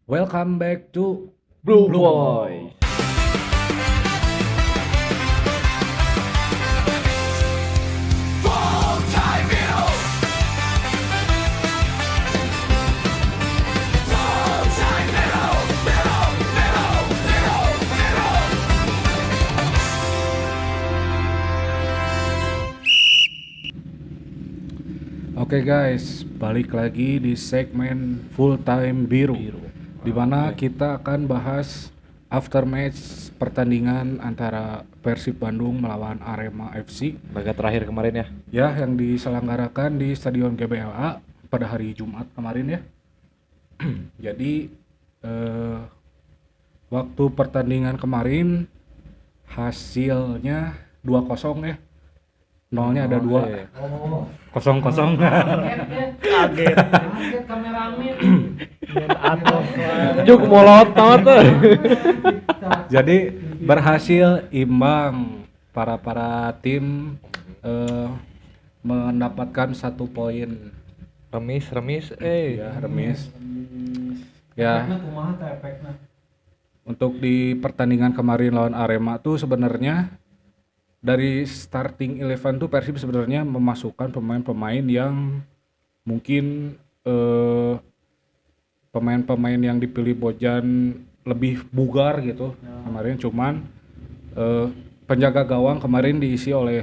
Welcome back to Blue Blue Boy. Boy. Oke guys, balik lagi di segmen Full Time Biru, di mana kita akan bahas after match pertandingan antara Persib Bandung melawan Arema FC Laga terakhir kemarin ya. yang diselenggarakan di Stadion GBLA pada hari Jumat kemarin ya. Jadi waktu pertandingan kemarin hasilnya 2-0 ya. Nolnya ada 2. Kosong-kosong. Kaget kameramen. Juk molot tuh. Jadi berhasil imbang para tim mendapatkan 1 poin. Remis. Ya, remis. Ya, Kumaha teh efekna? untuk di pertandingan kemarin lawan Arema tuh sebenarnya dari starting 11 tuh Persib sebenarnya memasukkan pemain-pemain yang mungkin pemain-pemain yang dipilih Bojan lebih bugar gitu kemarin, cuman penjaga gawang kemarin diisi oleh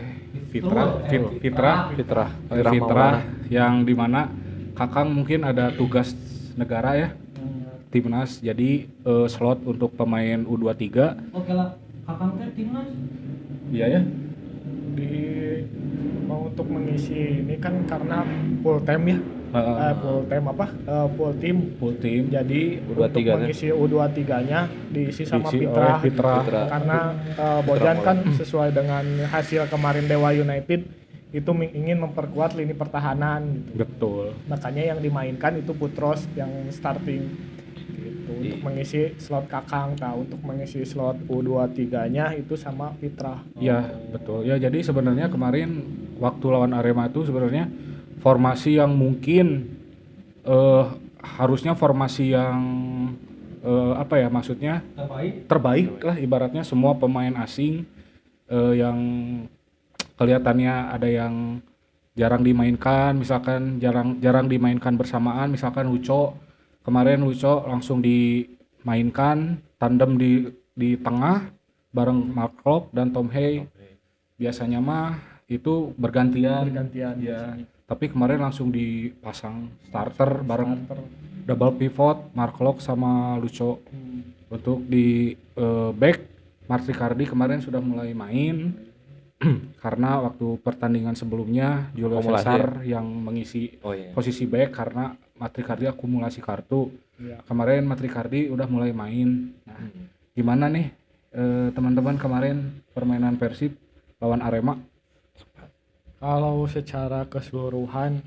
Fitra yang dimana Kakang mungkin ada tugas negara ya, timnas, jadi slot untuk pemain U23. Oke lah, kakang teh timnas. Iya ya. Mau untuk mengisi ini kan karena full time ya. Full team. Jadi U23 untuk mengisi U23-nya diisi sama Diisi oleh Fitra. Fitra. Karena Bojan kan sesuai dengan hasil kemarin Dewa United itu ingin memperkuat lini pertahanan gitu. Betul. Makanya yang dimainkan itu Putros yang starting gitu, untuk mengisi slot Kakang. Untuk mengisi slot U23-nya itu sama Fitra. Iya, betul. Ya, jadi sebenarnya kemarin waktu lawan Arema itu sebenarnya formasi yang mungkin harusnya formasi yang maksudnya terbaik lah, ibaratnya semua pemain asing yang kelihatannya ada yang jarang dimainkan, misalkan jarang dimainkan bersamaan, misalkan Luco. Kemarin Luco langsung dimainkan tandem di tengah bareng Mark Klok dan Tom Hey. Biasanya mah itu bergantian ya. Tapi kemarin langsung dipasang starter bareng double pivot Mark Klok sama Luco. Untuk di back Mark Ricardi kemarin sudah mulai main karena waktu pertandingan sebelumnya Julio Cesar yang mengisi posisi back karena Mat Ricardi akumulasi kartu. Kemarin Mat Ricardi udah mulai main. Nah, gimana nih teman-teman kemarin permainan Persib lawan Arema? Kalau secara keseluruhan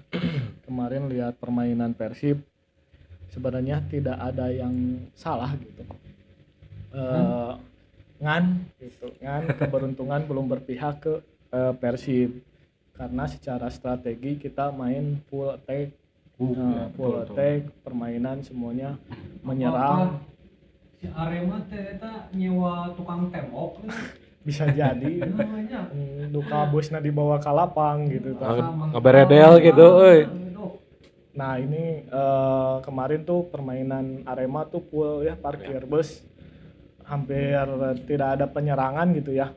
kemarin lihat permainan Persib sebenarnya tidak ada yang salah gitu. Ngan keberuntungan belum berpihak ke Persib karena secara strategi kita main full attack, permainan semuanya menyerang. Si Arema teh eta nyewa tukang tembok Bisa jadi duka busna dibawa ke lapang gitu. Ngeberedel gitu euy. Nah ini kemarin tuh permainan Arema tuh full ya, parkir bus, hampir tidak ada penyerangan gitu ya.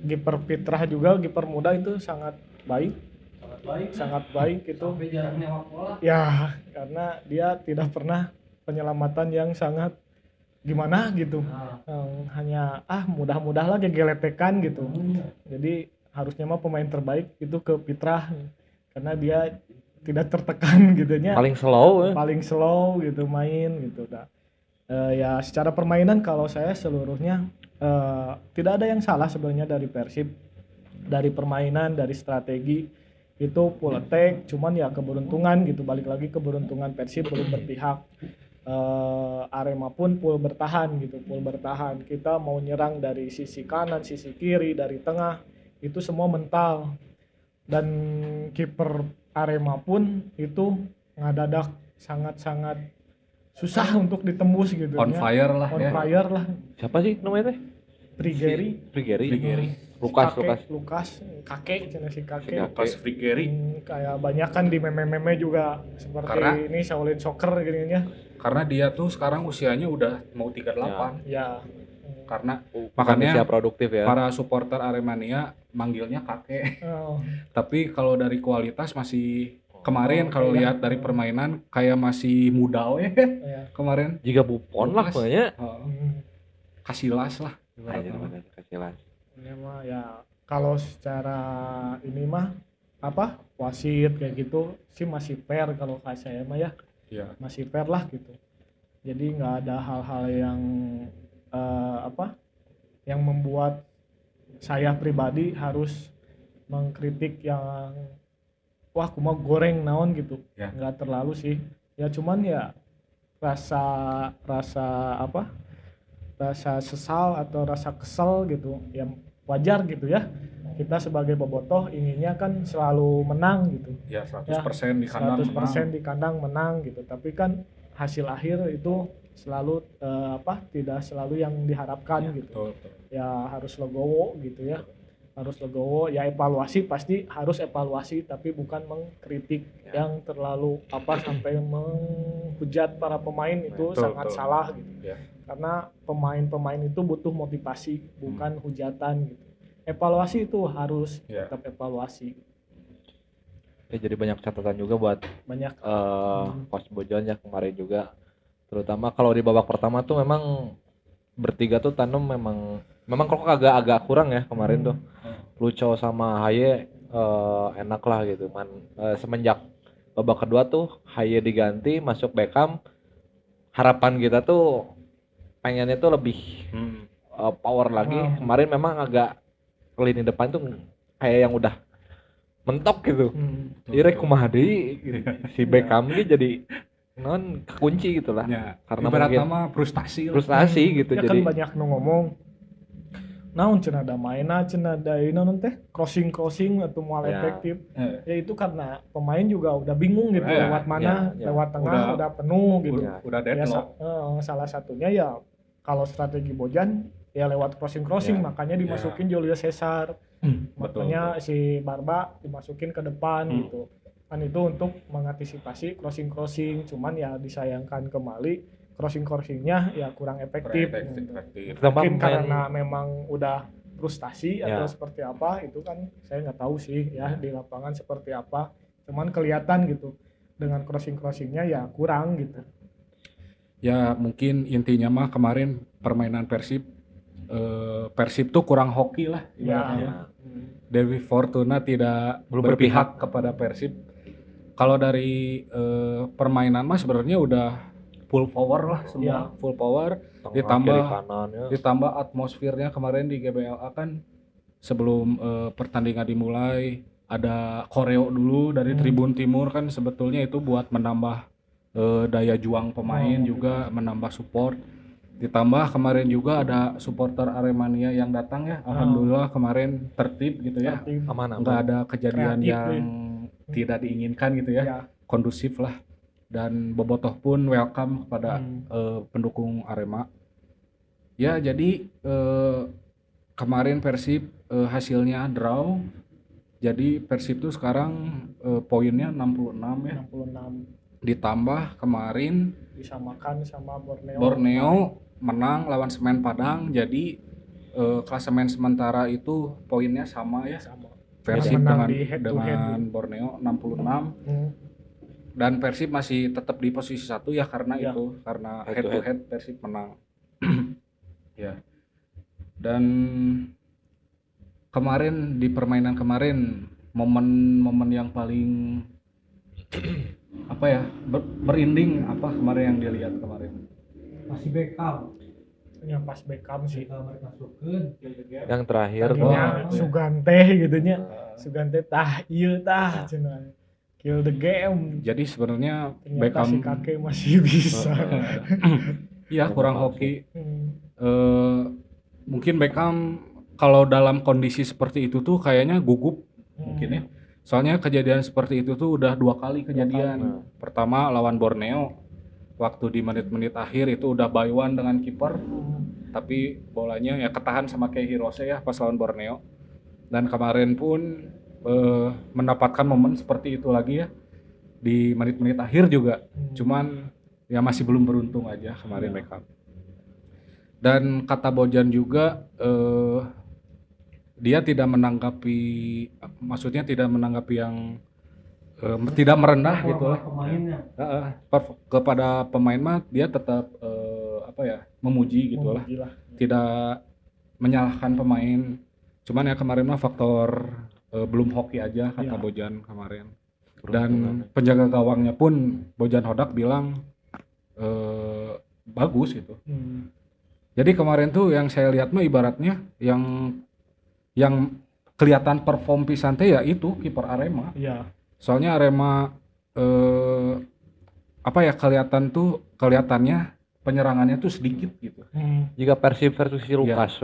Kiper Fitrah juga, kiper muda itu sangat baik itu. Sampai jarang nyewa bola. Ya karena dia tidak pernah penyelamatan yang sangat gimana gitu. Hanya mudah-mudah lah gegeletekan gitu. Jadi harusnya mah pemain terbaik itu ke Fitrah karena dia tidak tertekan gitu nya. Paling slow gitu main gitu. Ya secara permainan kalau saya seluruhnya tidak ada yang salah sebenarnya dari Persib, dari permainan, dari strategi itu full attack, cuman ya keberuntungan gitu, balik lagi keberuntungan Persib belum berpihak. Arema pun full bertahan, kita mau nyerang dari sisi kanan, sisi kiri, dari tengah, itu semua mental. Dan kiper Arema pun itu ngadadak sangat-sangat susah untuk ditembus gitu On ya. fire lah On ya. fire lah. Siapa sih namanya teh? Frigeri, Frigeri. Frigeri. Lukas. kakek cina si kakek. Pas Frigeri Kayak banyak kan di meme-meme juga seperti Karena- ini Shaolin Soccer gini ya. karena dia tuh sekarang usianya udah mau 38 Ya. karena Makanya makanya usia produktif ya. para supporter Aremania manggilnya kakek. Oh, Tapi kalau dari kualitas masih kemarin kalau iya. lihat dari permainan kayak masih muda we ya. kemarin. Jika Buffon lah Lukas. pokoknya. Kasilas lah. Anjir bener kecilan. Ini mah ya kalau secara ini mah apa wasit kayak gitu sih masih fair kalau kayak saya mah ya Iya. masih fair lah gitu. Jadi nggak ada hal-hal yang yang membuat saya pribadi harus mengkritik yang wah kumaha goreng naon gitu. Ya. Nggak terlalu sih. Ya cuman ya rasa rasa sesal atau rasa kesel gitu ya wajar gitu ya, kita sebagai bobotoh inginnya kan selalu menang gitu Ya 100% di kandang 100% menang. di kandang menang gitu, tapi kan hasil akhir itu selalu tidak selalu yang diharapkan gitu Betul, betul. ya, harus legowo gitu ya, harus legowo ya, evaluasi pasti harus evaluasi tapi bukan mengkritik yang terlalu sampai menghujat para pemain itu Betul, sangat betul. salah gitu Ya. karena pemain-pemain itu butuh motivasi bukan hujatan gitu. Evaluasi itu harus Ya. tetap evaluasi Ya, jadi banyak catatan juga buat banyak Coach Bojon ya kemarin juga. Terutama kalau di babak pertama tuh memang bertiga tuh tandem memang kok agak kurang ya kemarin tuh. Lucho sama Haye enak lah gitu. Semenjak babak kedua tuh Haye diganti masuk Beckham, harapan kita tuh pengennya tuh lebih power lagi. Kemarin memang agak lini depan tuh kayak yang udah mentok gitu. Ire kumaha deui gitu. Si Beckham ini jadi non kekunci gitu lah. Ya. Karena Ibarat mungkin nama frustasi lah. frustasi gitu ya jadi. kan banyak nu ngomong naon cenah da mainna cenah da ieu naon teh crossing atau moal Ya. efektif Eh, ya itu karena pemain juga udah bingung gitu Ya, lewat mana, ya. lewat tengah udah penuh gitu. udah Ya, deadlock. salah satunya ya kalau strategi Bojan ya lewat crossing Ya. makanya dimasukin Julio Cesar, Betul, makanya si Barba dimasukin ke depan Hmm. gitu kan, itu untuk mengantisipasi crossing cuman ya disayangkan kembali crossingnya ya kurang efektif. Efektif. Tambah Mungkin pemain- karena memang udah frustasi atau Ya. seperti apa itu kan saya nggak tahu sih ya di lapangan seperti apa, cuman kelihatan gitu dengan crossingnya ya kurang gitu. Ya mungkin intinya mah kemarin permainan Persib tuh kurang hoki lah ibaratnya. Ya. Dewi Fortuna tidak Belum berpihak kepada Persib. Kalau dari permainan mah sebenarnya udah full power lah semua, full power. Tengah, Ditambah- kiri, kanan ya. Ditambah atmosfernya kemarin di GBLA kan sebelum pertandingan dimulai ada koreo dulu dari Tribun Timur kan, sebetulnya itu buat menambah daya juang pemain juga, menambah support. Ditambah kemarin juga ada supporter Aremania yang datang ya, alhamdulillah kemarin tertib gitu ya, Aman. nggak ada kejadian Kreatif, yang tidak diinginkan gitu ya, Ya. kondusif lah. Dan bobotoh pun welcome kepada pendukung Arema. Ya jadi kemarin Persib hasilnya draw. Jadi Persib tuh sekarang poinnya 66 ya. 66 Ditambah kemarin disamakan sama Borneo menang lawan Semen Padang. Jadi klasemen sementara itu poinnya sama ya. sama. Persib Menang dengan di head to head. Borneo 66. Hmm. Dan Persib masih tetap di posisi 1 ya karena Ya. itu karena Head head to to head Persib menang. Ya. Dan kemarin di permainan kemarin momen-momen yang paling apa ya merinding apa kemarin yang dilihat kemarin. masih backup Ya pas Beckham sih. kita mereka masukkan Yang terakhir Tadinya itu ya. Sugante gitu nya. Sugante tah ieu tah cenah. Kill the game. Jadi sebenarnya Ternyata Beckham si kakek masih bisa. iya kurang hoki. Hmm. Mungkin Beckham kalau dalam kondisi seperti itu tuh kayaknya gugup mungkin ya. Soalnya kejadian seperti itu tuh udah 2 kali kejadian. Pertama lawan Borneo, waktu di menit-menit akhir itu udah by one dengan kiper, tapi bolanya ya ketahan sama kayak Hirose ya pas lawan Borneo. Dan kemarin pun mendapatkan momen seperti itu lagi ya di menit-menit akhir juga. Cuman ya masih belum beruntung aja kemarin mereka. Dan kata Bojan juga dia tidak menanggapi, maksudnya tidak menanggapi yang tidak merendah gitu lah. Pemainnya. Kepada pemain mah dia tetap memuji gitu lah. Gila. Tidak menyalahkan pemain. Cuman ya kemarin mah faktor belum hoki aja kata Bojan kemarin. Dan penjaga gawangnya pun Bojan Hodak bilang bagus gitu. Jadi kemarin tuh yang saya lihat mah ibaratnya yang kelihatan perform pisan teh ya itu kiper Arema. Iya. Soalnya Arema kelihatannya penyerangannya tuh sedikit gitu. Jika Persib versus si Lukas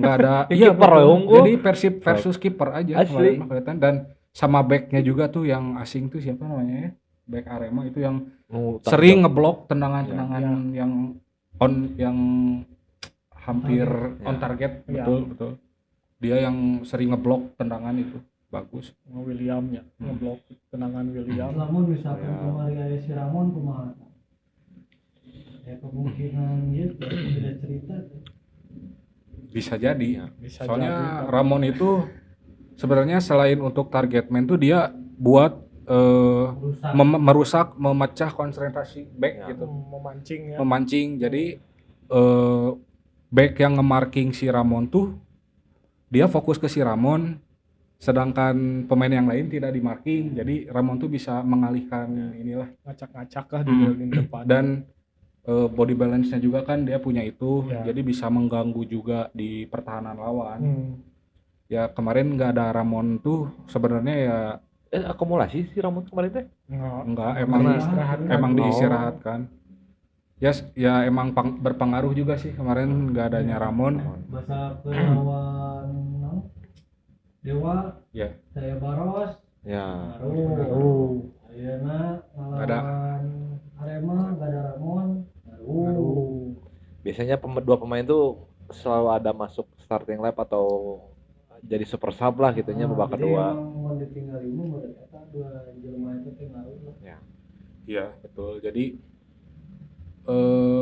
Nggak ada kiper betul. unggul. Jadi Persib versus kiper aja Asli. kemarin mah kelihatan. Dan sama backnya juga tuh yang asing tuh siapa namanya ya? Back Arema itu yang sering ngeblok tendangan-tendangan yang hampir on target. Betul. Dia yang sering ngeblok tendangan itu bagus. Williamnya ngeblok tendangan William. Namun misalkan kemarin ada si Ramon kumaha. Ya kemungkinan gitu beda cerita. Bisa jadi. Bisa Soalnya jadi. Ramon itu sebenarnya selain untuk target man tuh dia buat merusak, memecah konsentrasi back gitu. Memancing ya. Memancing. Jadi back yang nge-marking si Ramon tuh dia fokus ke si Ramon, sedangkan pemain yang lain tidak di marking. Jadi Ramon tuh bisa mengalihkan inilah, ngacak-ngacak lah di bagian depan. dan body balance-nya juga kan dia punya itu, jadi bisa mengganggu juga di pertahanan lawan. Ya kemarin nggak ada Ramon tuh sebenarnya ya akumulasi si Ramon kemarin teh? Enggak, emang diistirahatkan. Ya emang berpengaruh juga sih kemarin nggak adanya Ramon. Masa ke lawan Dewa, Ya. saya Baros, Ya. baru. Ayeuna lawan Arema nggak ada Ramon, baru. Biasanya dua pemain tuh selalu ada masuk starting lineup atau jadi super sub lah gitunya babak kedua. Jadi emang ditinggal ibu mereka dua jelema itu pengaruh. Iya betul. Jadi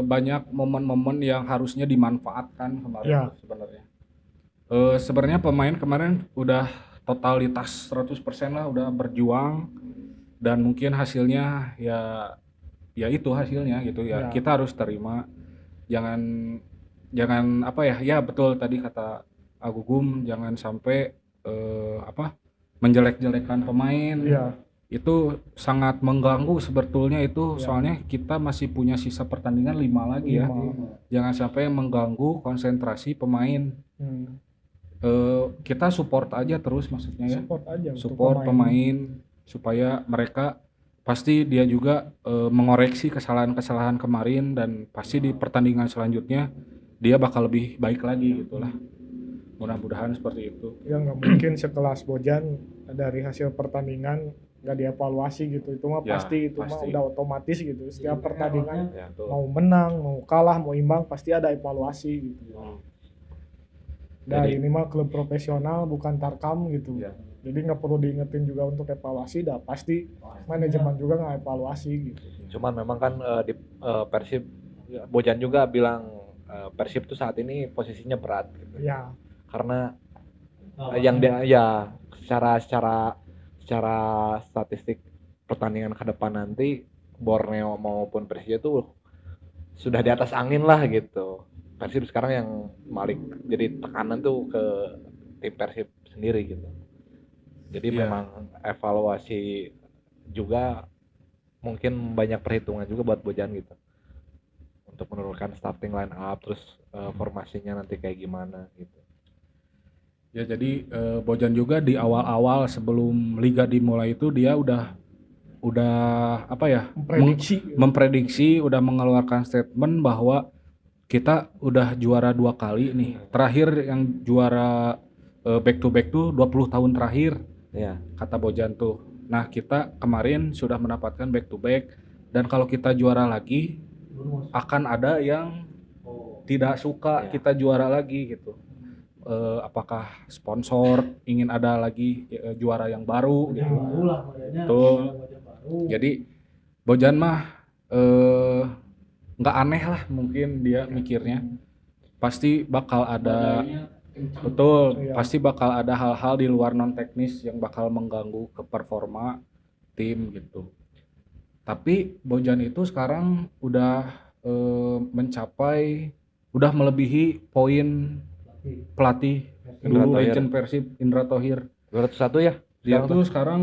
banyak momen-momen yang harusnya dimanfaatkan kemarin sebenarnya. Sebenarnya pemain kemarin udah totalitas 100% lah udah berjuang, dan mungkin hasilnya ya itu hasilnya gitu ya. Kita harus terima. Jangan ya betul tadi kata Agugum, jangan sampai menjelek-jelekan pemain. Itu sangat mengganggu sebetulnya itu. Soalnya kita masih punya sisa pertandingan 5 lagi ya. Jangan sampai mengganggu konsentrasi pemain. Kita support aja terus maksudnya ya. Support pemain supaya mereka pasti dia juga mengoreksi kesalahan-kesalahan kemarin, dan pasti di pertandingan selanjutnya dia bakal lebih baik lagi gitulah. Mudah-mudahan seperti itu. Ya nggak mungkin sekelas Bojan dari hasil pertandingan nggak dievaluasi gitu. Itu mah pasti mah udah otomatis gitu. Setiap pertandingan mau menang, mau kalah, mau imbang pasti ada evaluasi gitu. Ini mah klub profesional bukan tarkam gitu. Jadi nggak perlu diingetin juga untuk evaluasi, dah pasti manajemen juga nggak evaluasi gitu. Cuman memang kan di Persib, Bojan juga bilang Persib tuh saat ini posisinya berat gitu. Ya. Karena yang dia secara statistik pertandingan ke depan nanti Borneo maupun Persija tuh sudah di atas angin lah gitu. Persib sekarang yang jadi tekanan tuh ke tim Persib sendiri gitu. Jadi memang evaluasi juga mungkin banyak perhitungan juga buat Bojan gitu. Untuk menurunkan starting line up, terus formasinya nanti kayak gimana gitu. Ya jadi Bojan juga di awal-awal sebelum liga dimulai itu dia udah memprediksi, udah mengeluarkan statement bahwa kita udah juara 2 kali nih. Terakhir yang juara back to back tuh 20 tahun terakhir. Kata Bojan tuh. Nah, kita kemarin sudah mendapatkan back to back Dan kalau kita juara lagi akan ada yang tidak suka Ya. kita juara lagi gitu. Apakah sponsor ingin ada lagi juara yang baru Wajah gitu. baru lah modelnya. Betul. Wajah baru. Jadi Bojan mah nggak aneh lah mungkin dia mikirnya. Pasti bakal ada betul, Iya. pasti bakal ada hal-hal di luar non teknis yang bakal mengganggu ke performa tim gitu. Tapi Bojan itu sekarang udah mencapai, udah melebihi poin pelatih Indra dulu Thohir. legend Persib Indra Thohir. 201 ya? Dia Sekarang tuh sekarang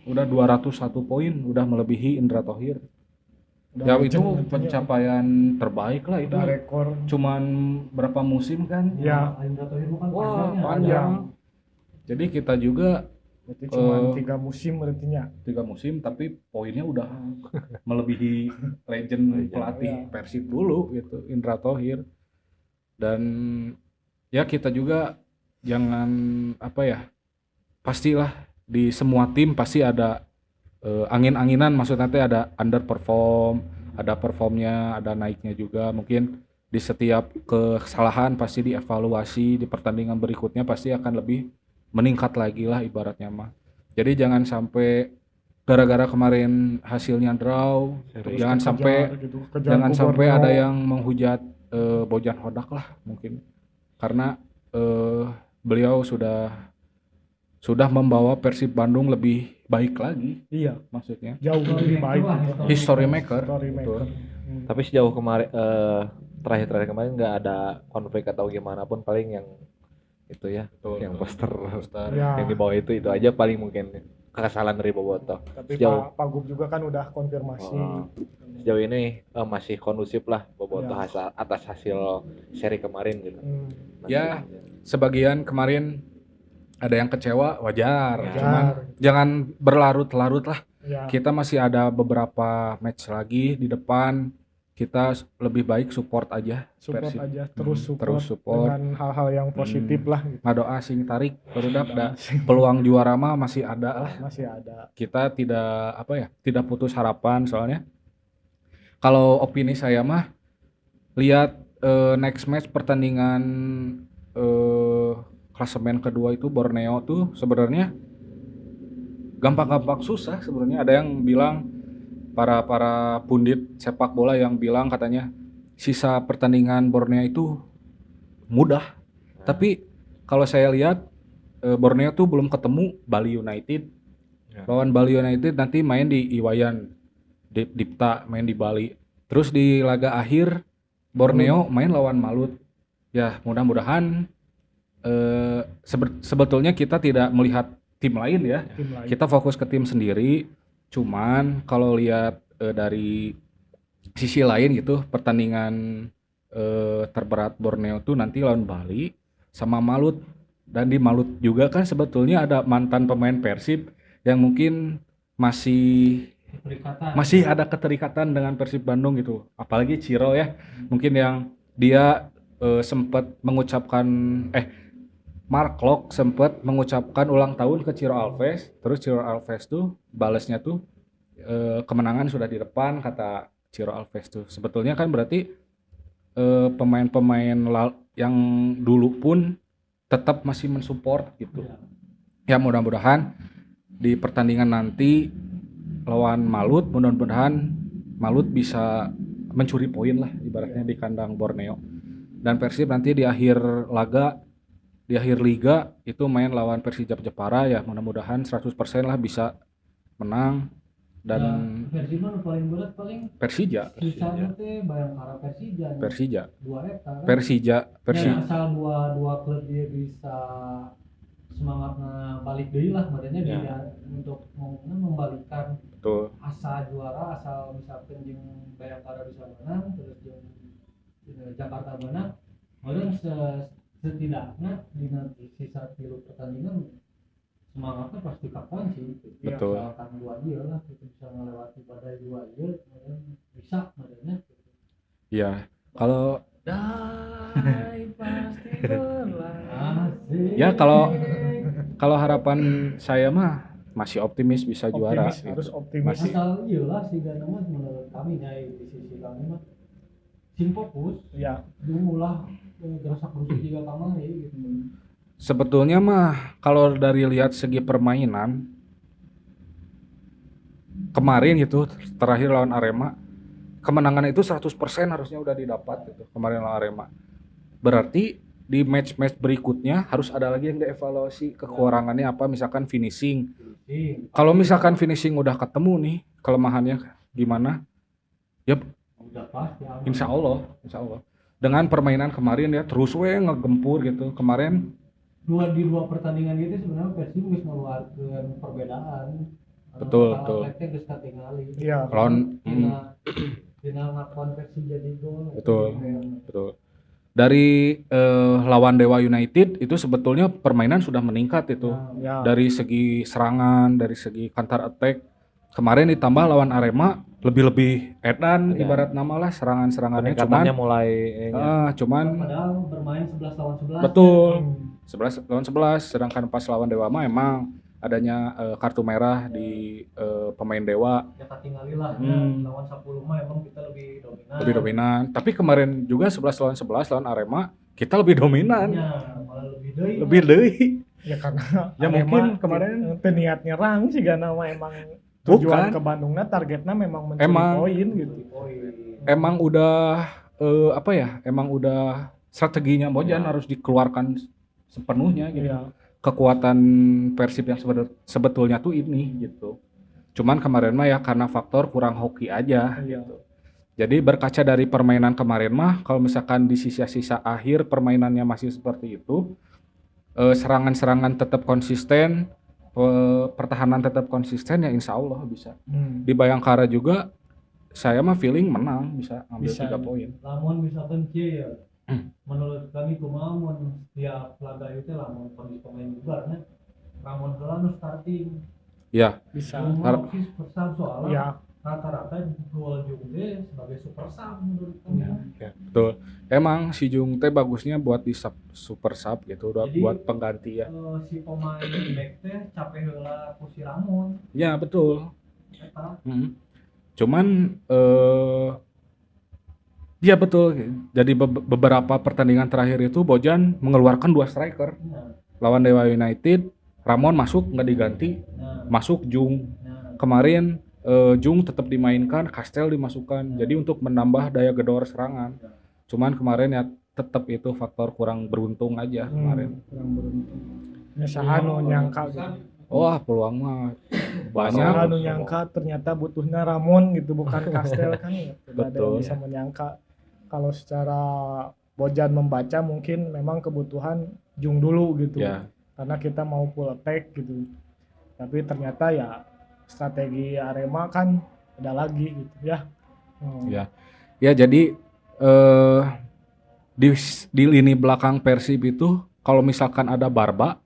udah 201 poin, udah melebihi Indra Thohir. Ya itu pencapaian terbaik lah itu. Udah rekor. Cuman berapa musim kan? Ya. Indra Thohir bukan Wah, panjangnya. panjang. Jadi kita juga Berarti cuma Eh, 3 musim berartinya. 3 musim tapi poinnya udah melebihi legend pelatih Iya. Persib dulu gitu, Indra Thohir. Dan ya kita juga jangan apa ya, pastilah di semua tim pasti ada angin-anginan, maksudnya teh ada underperform, ada performnya, ada naiknya juga. Mungkin di setiap kesalahan pasti dievaluasi, di pertandingan berikutnya pasti akan lebih meningkat lagi lah ibaratnya mah. Jadi jangan sampai gara-gara kemarin hasilnya draw, Seri. jangan sampai Gitu, jangan ke sampai Borneo. ada yang menghujat Bojan Hodak lah mungkin. Karena beliau sudah membawa Persib Bandung lebih baik lagi Iya, maksudnya. jauh lebih baik gitu. History maker. Story Betul. maker. Tapi sejauh kemarin terakhir kemarin nggak ada konflik atau gimana pun, paling yang itu ya, Betul, yang betul. poster Ya. yang di bawah itu aja paling mungkin kesalahan dari Bobotoh. Tapi Sejauh Pak Gub juga kan udah konfirmasi. sejauh ini masih kondusif lah Bobotoh Ya. atas hasil seri kemarin gitu. Ya, sebagian kemarin ada yang kecewa, wajar. Wajar. Cuman jangan berlarut-larut lah. Ya, Kita masih ada beberapa match lagi di depan. Kita lebih baik support aja support Persib. aja, terus support, Terus support. dengan hal-hal yang positif lah gitu. Ngadoa sing tarik barudak da. Peluang juara mah masih ada lah. Masih ada. Kita tidak putus harapan soalnya. Kalau opini saya mah lihat next match pertandingan klasemen kedua itu Borneo tuh sebenarnya gampang-gampang susah sebenarnya. Ada yang bilang para pundit sepak bola yang bilang katanya sisa pertandingan Borneo itu mudah. Tapi kalau saya lihat Borneo tuh belum ketemu Bali United. Ya. Lawan Bali United nanti main di Iwayan, Dipta main di Bali. Terus di laga akhir Borneo main lawan Malut. Ya mudah-mudahan sebetulnya kita tidak melihat tim lain ya. Tim lain. Kita fokus ke tim sendiri. Cuman kalau lihat dari sisi lain gitu, pertandingan terberat Borneo tuh nanti lawan Bali sama Malut. Dan di Malut juga kan sebetulnya ada mantan pemain Persib yang mungkin masih ada keterikatan dengan Persib Bandung gitu. Apalagi Ciro ya. Mungkin yang dia sempat mengucapkan Mark Locke sempat mengucapkan ulang tahun ke Ciro Alves, terus Ciro Alves tuh balasnya tuh kemenangan sudah di depan, kata Ciro Alves tuh. Sebetulnya kan berarti pemain-pemain yang dulu pun tetap masih mensupport gitu. Ya mudah-mudahan di pertandingan nanti lawan Malut, mudah-mudahan Malut bisa mencuri poin lah ibaratnya di kandang Borneo. Dan Persib nanti di akhir liga itu main lawan Persija Jepara, ya mudah-mudahan 100% lah bisa menang. Dan Persib mah paling berat paling Persija sisanya teh Bayangkara Persija. Dua eta kan. Persija Ya, asal dua klub dia bisa semangatnya balik deui lah badannya Ya. dia untuk membalikan betul. asa juara, asal misalkan jeung Bayangkara bisa menang terus jeung Jakarta menang, orang setidaknya di nanti sisa 3 pertandingan semangatnya pasti kapan sih gitu. Betul. Asalkan 2 ieu lah gitu, bisa melewati badai 2 ieu kemudian bisa badannya gitu. Ya kalau Asik. ya kalau harapan saya mah masih optimis bisa juara Optimis, harus gitu. optimis. Masih. Asal iyalah si Gana mah menurut kami nyai di sisi kami mah sim fokus Ya, dulu lah gerasa kerusuk juga kamari gitu. Sebetulnya mah kalau dari lihat segi permainan kemarin gitu terakhir lawan Arema, kemenangan itu 100% harusnya udah didapat gitu kemarin lawan Arema. Berarti di match-match berikutnya harus ada lagi yang dievaluasi kekurangannya apa, misalkan finishing. Kalau misalkan finishing udah ketemu nih kelemahannya gimana, ya Udah pasti aman. insya Allah. Dengan permainan kemarin ya terus ngegempur gitu. Kemarin Di dua pertandingan gitu sebenarnya Persib geus ngeluarkeun perbedaan. Betul. Efeknya geus katingali. Iya. Lawan Dina ngakon Persib jadi gol. betul. Dari lawan Dewa United itu sebetulnya permainan sudah meningkat itu. ya. Dari segi serangan, dari segi counter attack. Kemarin ditambah lawan Arema lebih edan Iya. ibarat nama lah serangan-serangannya Peningkatannya cuman mulai cuman Padahal bermain 11 lawan 11. betul 11 lawan 11 sedangkan pas lawan Dewa mah emang adanya kartu merah di pemain Dewa Ya katingali lah. Lawan 10 mah emang kita lebih dominan. tapi kemarin juga 11 lawan 11 lawan Arema kita lebih dominan Ya, malah lebih deui. lebih deui Ya karena Ya, Arema mungkin kemarin- teu niat nyerang sih Gana mah emang tujuan Bukan. ke Bandungnya targetnya memang mencuri Emang. poin gitu. emang udah emang udah strateginya Bojan harus dikeluarkan sepenuhnya gitu. Iya. Kekuatan Persib yang sebetulnya tuh ini gitu. Cuman kemarin mah ya karena faktor kurang hoki aja Iya. gitu. Jadi berkaca dari permainan kemarin mah kalau misalkan di sisa-sisa akhir permainannya masih seperti itu, serangan-serangan tetap konsisten, pertahanan tetap konsisten ya insya Allah bisa. Di Bayangkara juga saya mah feeling menang bisa ambil Bisa. 3 poin. Lamun misalkan Cie ya. Menurut kami kumaha mun setiap laga itu lamun kondisi pemain bubarnya lamun heula nu starting. Ya, Bisa. Cuma opsi super sub soalnya Ya, rata-rata jual Jung teh sebagai super sub menurut kami. ya betul. Emang si Jung teh bagusnya buat di super sub gitu, Jadi, buat pengganti ya. Si pemain back teh capek heula ku si Ramon Ya betul. eta. Cuman ya betul. Jadi beberapa pertandingan terakhir itu Bojan mengeluarkan 2 striker. Nah, Lawan Dewa United, Ramon masuk nggak diganti, masuk Jung. Kemarin Jung tetap dimainkan, Kastel dimasukkan. Jadi untuk menambah daya gedor serangan. Cuman kemarin ya tetap itu faktor kurang beruntung aja kemarin. kurang beruntung. Ya saha nu nyangka gitu. Wah, peluang mah banyak. Saha nu nyangka ternyata butuhnya Ramon gitu bukan Kastel kan ya. Tidak ada yang Betul. bisa menyangka. Kalau secara Bojan membaca mungkin memang kebutuhan Jung dulu gitu. Ya. Karena kita mau full attack gitu. Tapi ternyata ya strategi Arema kan ada lagi gitu ya. Ya. Ya jadi di lini belakang Persib itu kalau misalkan ada Barba,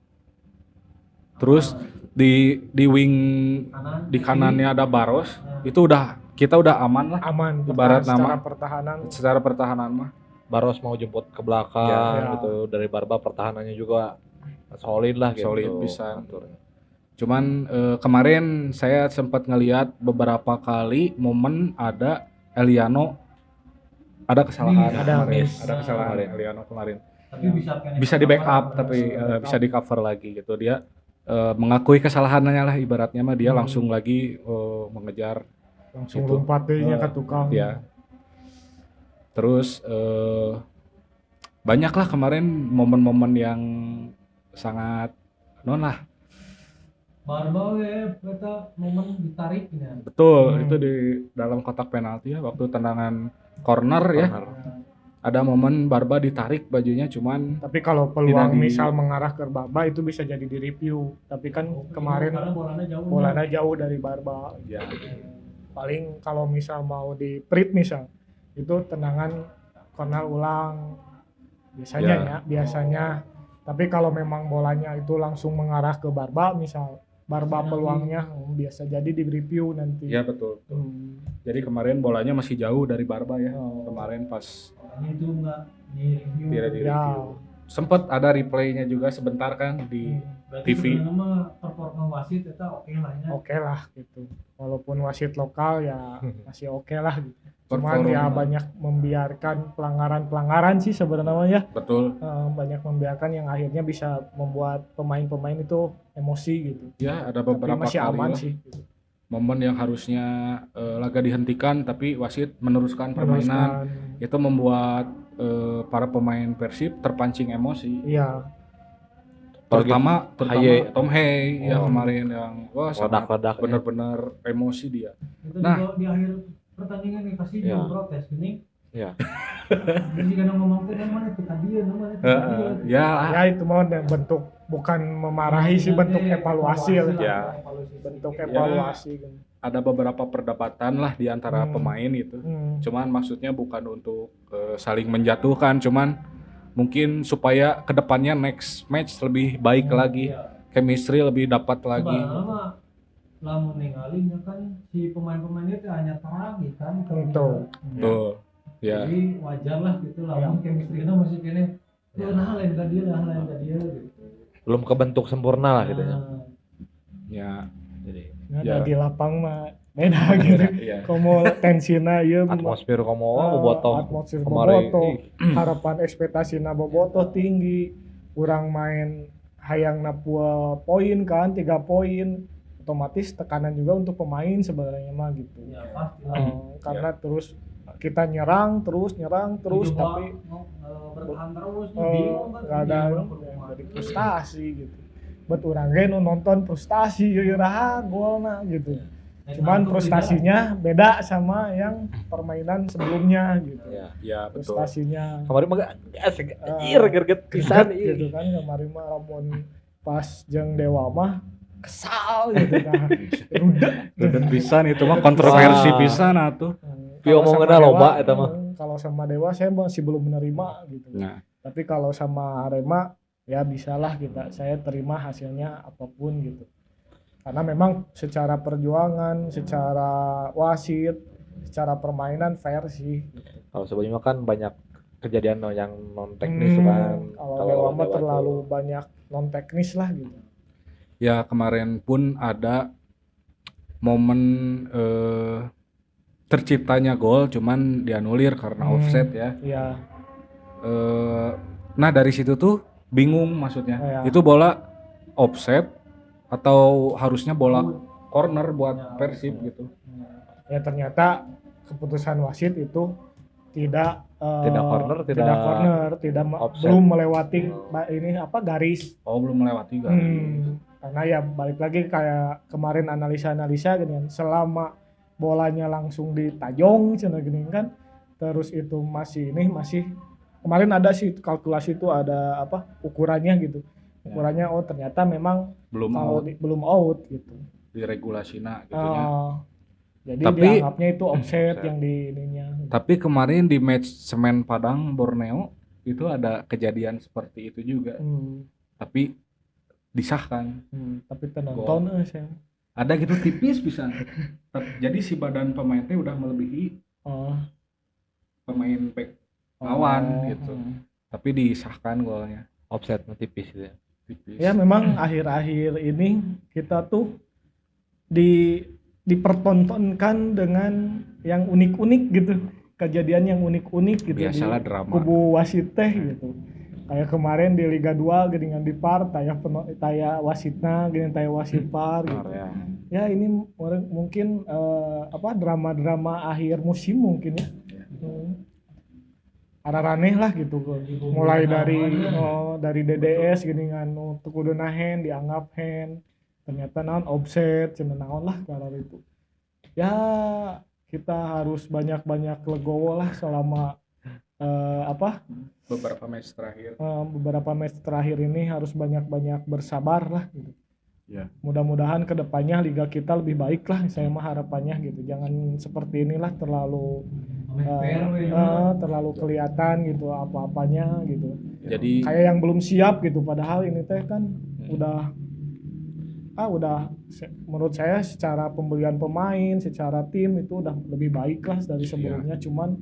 terus di wing di kanannya ada Baros, itu kita udah aman lah Aman Ibarat secara nama. pertahanan. secara pertahanan mah. Baros mau jemput ke belakang Ya. gitu dari Barba pertahanannya juga solid lah gitu. Solid bisa. aturnya. Cuman kemarin saya sempat ngelihat beberapa kali momen ada Eliano ada kesalahan Ada kemarin. miss. Ada kesalahan Kemarin. Eliano kemarin. Tapi Bisa di backup tapi bisa di cover lagi gitu. Dia mengakui kesalahannya lah ibaratnya mah dia langsung lagi mengejar Langsung Gitu. lompat deh nya ke tukang. ya. Terus banyak lah kemarin momen-momen yang sangat non lah. Barba we eta momen ditariknya. Betul, itu di dalam kotak penalti ya waktu tendangan corner ya. Corner. Ada momen Barba ditarik bajunya cuman Tapi kalau peluang Tidak di- misal mengarah ke Barba itu bisa jadi di review. Tapi kan kemarin karena bolanya jauh. bolanya jauh dari Barba. ya Paling kalau misal mau di print misal itu tendangan corner ulang biasanya Ya. ya biasanya. Tapi kalau memang bolanya itu langsung mengarah ke Barba misal Barba peluangnya biasa jadi di review nanti. ya betul. Jadi kemarin bolanya masih jauh dari Barba ya. Kemarin pas Bolanya itu enggak di review. tidak di Ya. review. sempet ada replaynya juga sebentar kan di Berarti TV. sebenarnya mah performa wasit itu oke lah ya. Oke lah gitu, walaupun wasit lokal ya masih oke lah gitu. Cuman ya Performa. banyak membiarkan pelanggaran sih sebenarnya ya. Betul. Banyak membiarkan yang akhirnya bisa membuat pemain-pemain itu emosi gitu. Ya, ada Tapi beberapa masih kali aman lah sih gitu. momen yang harusnya laga dihentikan tapi wasit meneruskan permainan. Meneruskan, Itu membuat para pemain Persib terpancing emosi. iya. Terutama Haye. Tom Haye ya Oh. kemarin yang wah sangat Ledak-ledak ya. benar-benar emosi dia. Itu Nah. juga di akhir pertandingan nih kasih Ya. juga protes gini. Ya. Jadi kadang ngomong tuh mana itu tadi ya, mana itu tadi ya. Ya, Ya itu mah bentuk, bukan memarahi sih, bentuk evaluasi lah. Ya. Bentuk Ya. evaluasi kan. ada beberapa perdebatan lah di antara pemain gitu. Cuman maksudnya bukan untuk saling menjatuhkan, cuman mungkin supaya kedepannya next match lebih baik lagi, chemistry lebih dapat lagi. Sebenarnya mah lamun ninggalin kan si pemain-pemain itu hanya teragi kan Betul. Tuh, ya. Jadi wajar lah gitu lamun chemistry-nya masih kene nah lain ka dia gitu. Belum kebentuk sempurna lah gitu ya. Ya, Jadi Ya. Di lapang mah beda gitu. ya. Komo tensina ieu atmosfer komo bobotoh atmosfer kemarin. bobotoh, harapan ekspektasina bobotoh tinggi, urang main hayang napua poin kan 3 poin, otomatis tekanan juga untuk pemain sebenarnya mah gitu. Ya pasti lah. Karena terus kita nyerang terus Coba tapi bertahan terus bingung kan. nggak ada jadi frustasi gitu. Buat orang ge nu nonton frustasi yeuraha golna gitu. Cuman frustasinya beda sama yang permainan sebelumnya gitu. Ya. Ya, betul. Frustasinya Kemarin mah asik anjir gerget pisan gitu kan, kemarin mah lamun pas jeung Dewa mah kesal gitu kan. Rudet pisan itu mah kontroversi Wah. pisan atuh. Pieu Kalau sama omonganna Dewa, loba eta mah. Kalau sama Dewa saya masih belum menerima gitu. Nah, Tapi kalau sama Arema ya bisalah saya terima hasilnya apapun gitu. Karena memang secara perjuangan, secara wasit, secara permainan fair sih. Kalau sebelumnya kan banyak kejadian yang non teknis kan. Kalau Dewa mah Dewa terlalu tuh. banyak non teknis lah gitu. ya kemarin pun ada momen terciptanya gol cuman dianulir karena offset ya. Iya. Nah dari situ tuh bingung maksudnya. Ya. Itu bola offset atau harusnya bola corner buat Persib gitu. Ya ternyata keputusan wasit itu tidak corner, tidak offset. belum melewati garis. Oh belum melewati garis. Karena ya balik lagi kayak kemarin analisa gini kan, selama bolanya langsung ditajong cenah gini kan, terus itu masih kemarin ada sih kalkulasi itu ada ukurannya gitu. Ukurannya ternyata memang belum out gitu. Di regulasina gitunya. Jadi Tapi dianggapnya itu offset yang di ininya. Tapi kemarin di match Semen Padang Borneo itu ada kejadian seperti itu juga. Tapi disahkan. Tapi penonton saya. Ada gitu tipis bisa. Jadi si badan pemain teh udah melebihi pemain back lawan gitu. Tapi disahkan golnya. Offset tipis gitu ya. Tipis. Ya memang akhir-akhir ini kita tuh dipertontonkan dengan yang unik-unik gitu, kejadian yang unik-unik gitu. Biasalah di drama. kubu wasit teh gitu. Kayak kemarin di Liga 2 geuningan di PAR taya wasitna geuning taya wasit PAR gitu. Ya ini mungkin drama-drama akhir musim mungkin ya. Araraneh lah gitu. Mulai dari DDS geuningan teu kudu nahen dianggap hand. Ternyata naon offset cenah naon lah karena itu. Ya kita harus banyak-banyak legowo lah selama beberapa match terakhir. Beberapa match terakhir ini harus banyak-banyak bersabar lah gitu. Ya. Mudah-mudahan kedepannya liga kita lebih baik lah, saya mah harapannya gitu. Jangan seperti inilah terlalu kelihatan gitu apa-apanya gitu. Jadi Kayak yang belum siap gitu, padahal ini teh kan udah menurut saya secara pembelian pemain, secara tim itu udah lebih baik lah dari sebelumnya. Cuman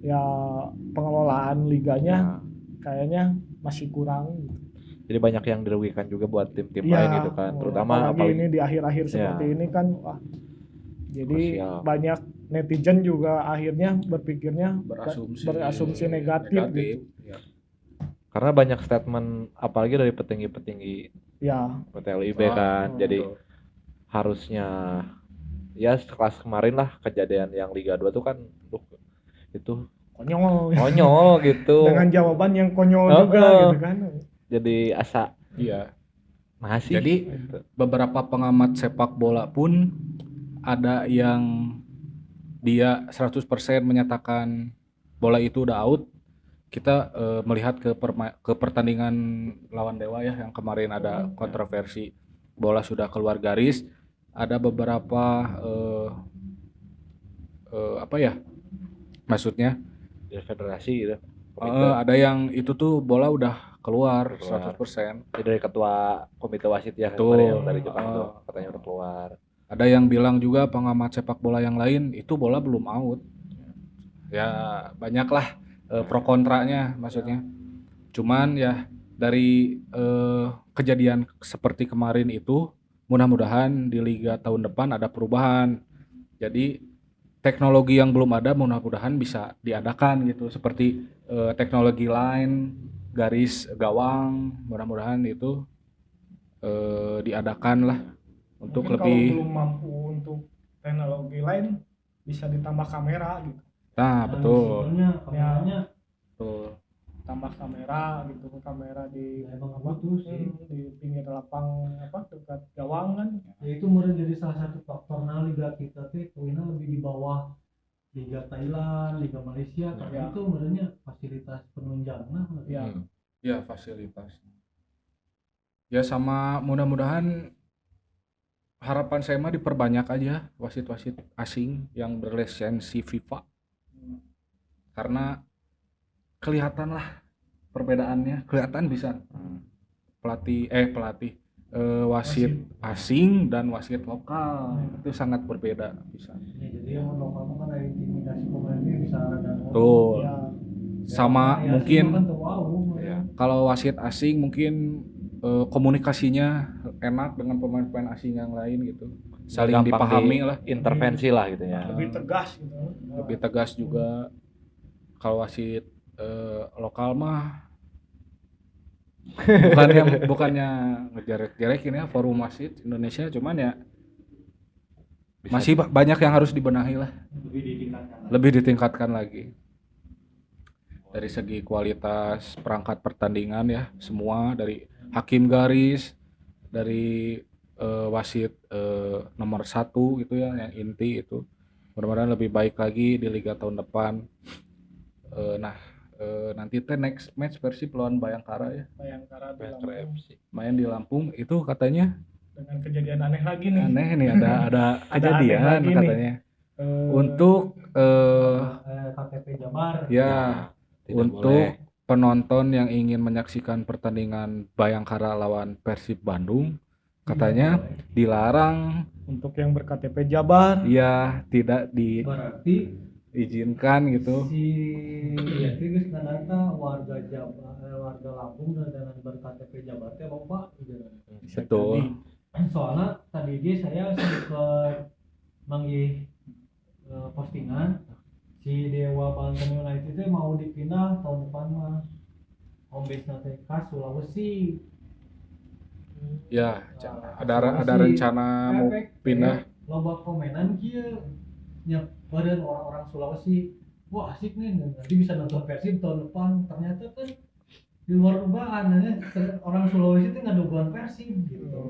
ya pengelolaan liganya kayaknya masih kurang. Jadi banyak yang dirugikan juga buat tim-tim Iya, lain gitu kan, terutama apalagi ini di akhir-akhir seperti Ya. ini kan, wah, jadi Krusial. banyak netizen juga akhirnya berpikirnya berasumsi negatif gitu. Ya. karena banyak statement apalagi dari petinggi-petinggi Ya, PT LIB kan, jadi betul. harusnya ya sekelas kemarin lah kejadian yang Liga 2 tuh kan itu konyol. konyol gitu. Dengan jawaban yang konyol juga gitu kan. Jadi asa Iya. masih Jadi gitu. beberapa pengamat sepak bola pun ada yang dia 100% menyatakan bola itu udah out. Kita melihat ke pertandingan lawan Dewa ya yang kemarin ada kontroversi bola sudah keluar garis. Ada beberapa apa ya? Maksudnya Dari federasi gitu. ada yang itu tuh bola udah keluar Keluar. 100%. Jadi dari ketua komite wasit ya Betul. kemarin yang dari Jepang tuh katanya udah keluar. Ada yang bilang juga pengamat sepak bola yang lain itu bola belum out. Ya banyaklah pro kontranya maksudnya. Cuman ya dari kejadian seperti kemarin itu mudah-mudahan di liga tahun depan ada perubahan. Jadi teknologi yang belum ada mudah-mudahan bisa diadakan gitu seperti teknologi lain garis gawang mudah-mudahan itu diadakan lah untuk Mungkin lebih kalau belum mampu untuk teknologi lain bisa ditambah kamera gitu. nah betul Sebenarnya kameranya betul Tambah kamera gitu, kamera di ya, emang bagus sih. di pinggir lapang dekat gawang kan. Ya itu mungkin jadi salah satu faktor nah liga kita tuh poinnya lebih di bawah liga Thailand, liga Malaysia karena Ya. itu sebenarnya fasilitas penunjangnya Ya. ya fasilitas ya sama mudah-mudahan harapan saya mah diperbanyak aja wasit-wasit asing yang berlisensi FIFA karena kelihatan lah perbedaannya kelihatan bisa pelatih wasit asing dan wasit lokal itu sangat berbeda bisa ya, jadi yang lokal kan ada intimidasi pemainnya bisa ada tuh Ya. sama ya, mungkin semua kan tahu Ya. kalau wasit asing mungkin komunikasinya enak dengan pemain-pemain asing yang lain gitu saling Gampang dipahami lah intervensi lah gitu ya. Lebih tegas gitu. lebih tegas juga kalau wasit lokal mah bukannya ngejarek-jarekin ya forum wasit Indonesia cuman ya Bisa masih banyak yang harus dibenahi lah lebih ditingkatkan lagi dari segi kualitas perangkat pertandingan ya semua dari hakim garis dari wasit nomor 1 gitu ya yang inti itu mudah-mudahan lebih baik lagi di liga tahun depan. Nanti next match Persib lawan Bayangkara ya Bayangkara di Bayangkara Lampung. FC. main di Lampung itu katanya Dengan kejadian aneh lagi nih. aneh nih ada kejadian aneh lagi nih. katanya untuk KTP Jabar ya Tidak untuk boleh. penonton yang ingin menyaksikan pertandingan Bayangkara lawan Persib Bandung katanya dilarang Untuk yang ber-KTP Jabar. ya tidak berarti diizinkan gitu si ya itu geus data warga Jabar warga Lampung dengan ber-KTP Jabar teh loba gitu. betul Soalnya tadi ge saya sempat manggih postingan si Dewa Banten United itu mau dipindah tahun depan mah home base nanti ke Sulawesi. ya ada rencana mau pindah Loba komenan kieu nya badan orang-orang Sulawesi wah asik nih nanti bisa nonton Persib tahun depan ternyata kan di luar dugaan ya orang Sulawesi itu nggak dugaan Persib gitu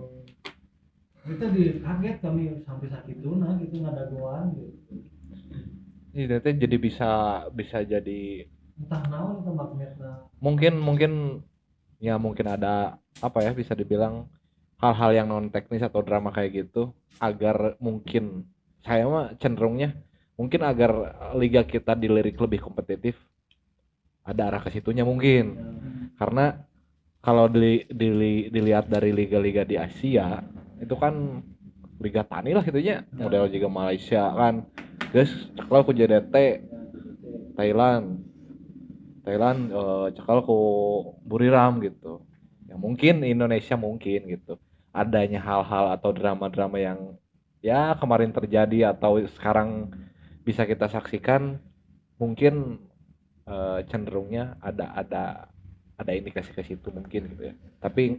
kita kaget kami sampai sakit nah gitu nggak ada dugaan gitu Ini ternyata jadi bisa jadi entah naon itu magnetna mungkin ya mungkin ada apa ya bisa dibilang hal-hal yang non teknis atau drama kayak gitu agar mungkin saya mah cenderungnya mungkin agar liga kita dilirik lebih kompetitif ada arah ke situnya mungkin karena kalau dilihat dari liga-liga di Asia itu kan liga tani lah gitunya model juga Malaysia kan guys kalau aku JDT Thailand Thailand cekal ku Buriram gitu. Yang mungkin Indonesia mungkin gitu. Adanya hal-hal atau drama-drama yang ya kemarin terjadi atau sekarang bisa kita saksikan mungkin cenderungnya ada indikasi ke situ mungkin gitu ya. Tapi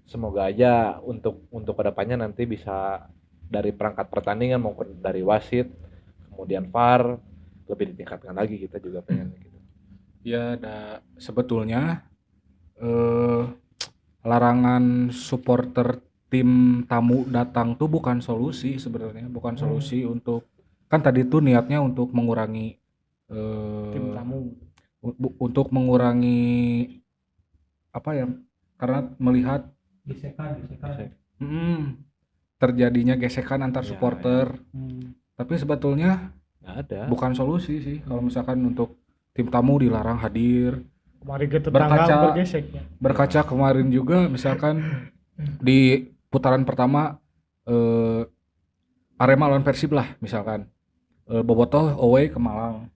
semoga aja untuk kedepannya nanti bisa dari perangkat pertandingan maupun dari wasit, kemudian VAR lebih ditingkatkan lagi kita juga pengen gitu. Ya, sebetulnya eh, larangan supporter tim tamu datang tuh bukan solusi sebenarnya, bukan solusi untuk kan tadi tuh niatnya untuk mengurangi Tim tamu. untuk mengurangi apa ya? Karena melihat gesekan terjadinya gesekan antar Ya, supporter. Tapi sebetulnya nggak ada. bukan solusi sih kalau misalkan untuk tim tamu dilarang hadir. Kemarin ke tetangga Berkaca- bergeseknya. Berkaca kemarin juga misalkan di putaran pertama Arema lawan Persib lah misalkan. Bobotoh away ke Malang.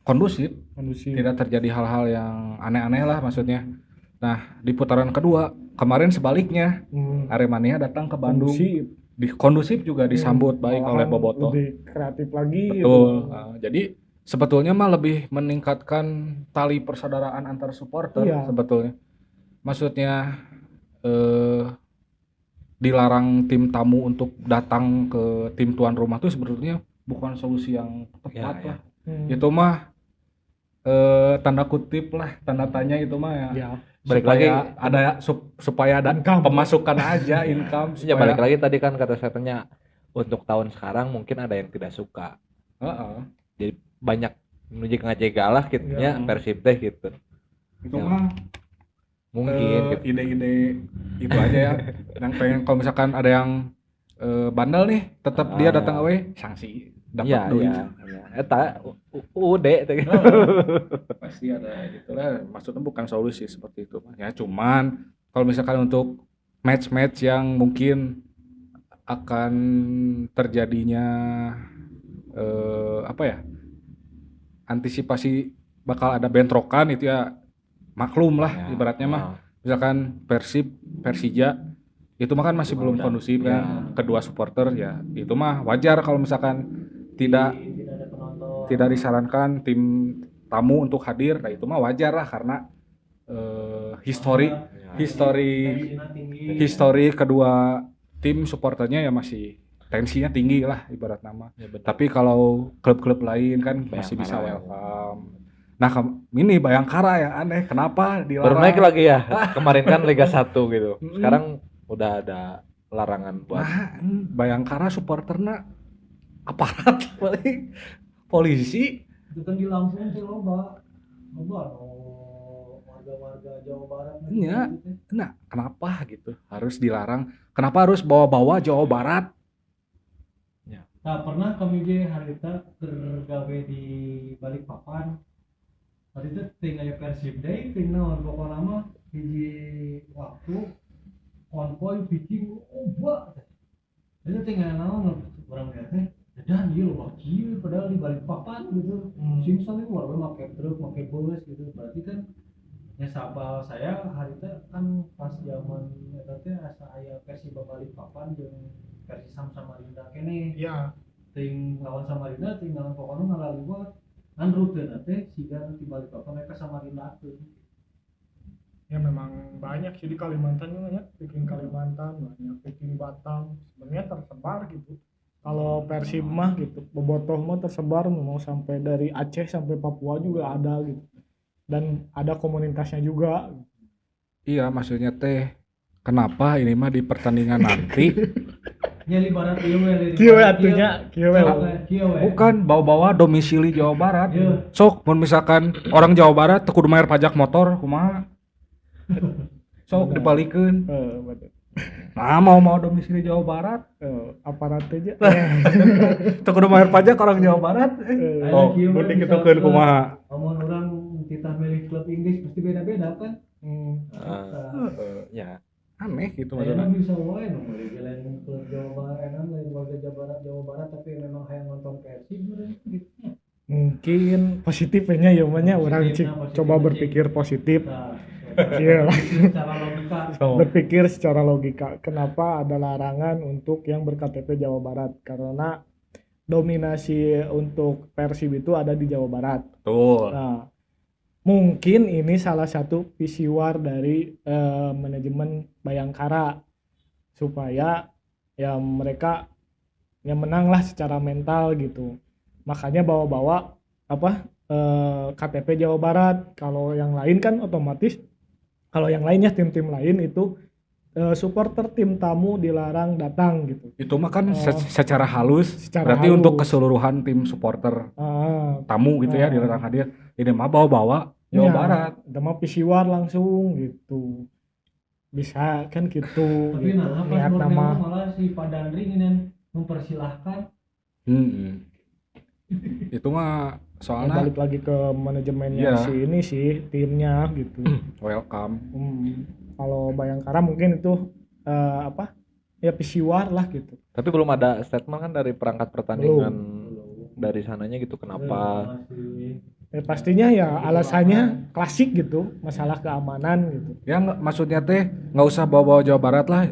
Kondusif, Kondusif. tidak terjadi hal-hal yang aneh-aneh lah maksudnya. Nah, di putaran kedua kemarin sebaliknya Aremania datang ke Bandung. Kondusif juga disambut baik oleh Malahan Bobotoh. lebih kreatif lagi. Betul. Jadi sebetulnya mah lebih meningkatkan tali persaudaraan antar supporter Iya. sebetulnya. Maksudnya dilarang tim tamu untuk datang ke tim tuan rumah tuh sebetulnya bukan solusi yang tepat Ya, lah. Itu mah tanda kutip lah, tanda tanya itu mah ya. Ya. Balik supaya lagi supaya ada Income. pemasukan aja, income. Ya balik lagi tadi kan kata saya tanya untuk tahun sekarang mungkin ada yang tidak suka. Heeh. Jadi banyak menuju ngajegalah gitu Ya. nya Persib teh gitu. Itu Ya. mah Mungkin gitu. ide-ide itu aja ya. Yang pengen kalau misalkan ada yang bandel nih, tetap dia datang away, sanksi, dapat Iya, duit. iya. Eta ude teh. Pasti ada gitulah. Maksudnya bukan solusi seperti itu. Ya cuman kalau misalkan untuk match-match yang mungkin akan terjadinya apa ya? Antisipasi bakal ada bentrokan itu ya maklum lah Ya, ibaratnya mah. Misalkan Persib, Persija itu mah kan masih belum Udah, kondusif ya. kan kedua supporter ya. Itu mah wajar kalau misalkan tidak ada penonton. tidak disarankan tim tamu untuk hadir, nah itu mah wajar lah karena histori Tensinya tinggi. histori kedua tim supporternya ya masih tensinya tinggi lah ibarat nama. Ya, benar. Tapi kalau klub-klub lain kan masih bisa Bayangkara. welcome. Nah ini Bayangkara yang aneh, kenapa Baru dilarang? naik lagi ya. Kemarin kan Liga 1 gitu. Sekarang udah ada larangan buat Nah, Bayangkara supporterna aparat paling polisi. Itu kan di Lampung sih loba warga-warga Jawa Barat. Iya. Nah, kenapa gitu harus dilarang? Kenapa harus bawa-bawa Jawa Barat? Nah, pernah kami je harita tergawe di Balikpapan. Hari itu tinggal Persib Day, tinggal pokoknya mah hiji waktu konvoy pitching oba. Itu tinggal naon orang lihat teh dan dia wakil padahal di Balikpapan gitu. Simsal itu warga pakai truk, pakai bus gitu. Berarti kan ya sabal saya harita kan pas zaman eta teh asa aya Persib Balikpapan jeung Persisam Samarinda kene. Ya. Ting lawan Samarinda ting lawan pokoknya ngalaliwat kan rute teh siga di Balikpapan mereka Samarinda tuh. Ya memang banyak sih di Kalimantan juga ya, bikin Kalimantan banyak, bikin Batam, sebenarnya tersebar gitu. Kalau Persib mah gitu, Bobotoh mah tersebar mau sampai dari Aceh sampai Papua juga ada gitu. Dan ada komunitasnya juga. Iya, maksudnya teh kenapa ini mah di pertandingan nanti Nya libaran ieu we Kieu atunya, kieu we. bukan bawa-bawa domisili Jawa Barat. Iya. Sok mun misalkan orang Jawa Barat teu kudu bayar pajak motor kumaha? Sok dipalikeun. Betul. Nah, mau domisili Jawa Barat Aparat aja. teu kudu bayar pajak orang Jawa Barat. Oh, kieu we, mending ditukeun kumaha? Amun urang kita milih klub Inggris pasti beda-beda kan. ya Aneh gitu Kayaknya maksudnya. bisa wae dong lain klub Jawa Barat, lain warga Jawa Barat tapi memang hayang nonton Persib gitu. Mungkin positifnya ya namanya orang cik Positifnya, coba positifnya, berpikir positif. Nah, Iya lah. secara logika. Berpikir secara logika kenapa ada larangan untuk yang berKTP Jawa Barat, karena dominasi untuk Persib itu ada di Jawa Barat. Betul. Nah, mungkin ini salah satu pisiwar dari manajemen Bayangkara supaya ya mereka yang menang lah secara mental gitu. Makanya bawa-bawa apa KTP Jawa Barat. Kalau yang lain kan otomatis, kalau yang lainnya tim-tim lain itu supporter tim tamu dilarang datang gitu. Itu mah kan Oh. secara halus, Secara berarti halus. untuk keseluruhan tim supporter tamu gitu ya dilarang hadir. Ini mah bawa-bawa Jawa Ya, Barat. udah mah pisiwar langsung gitu. Bisa kan gitu. Tapi gitu. nah pas Niat Borneo nama. malah si Pak Dandri ini mempersilahkan. Itu mah soalnya Balik lagi ke manajemennya Iya. si ini sih timnya gitu. welcome. Kalau Bayangkara mungkin itu apa ya pisiwar lah gitu. Tapi belum ada statement kan dari perangkat pertandingan dari sananya gitu kenapa. Masih Pastinya ya alasannya klasik gitu, masalah keamanan gitu. Ya maksudnya teh nggak usah bawa-bawa Jawa Barat lah,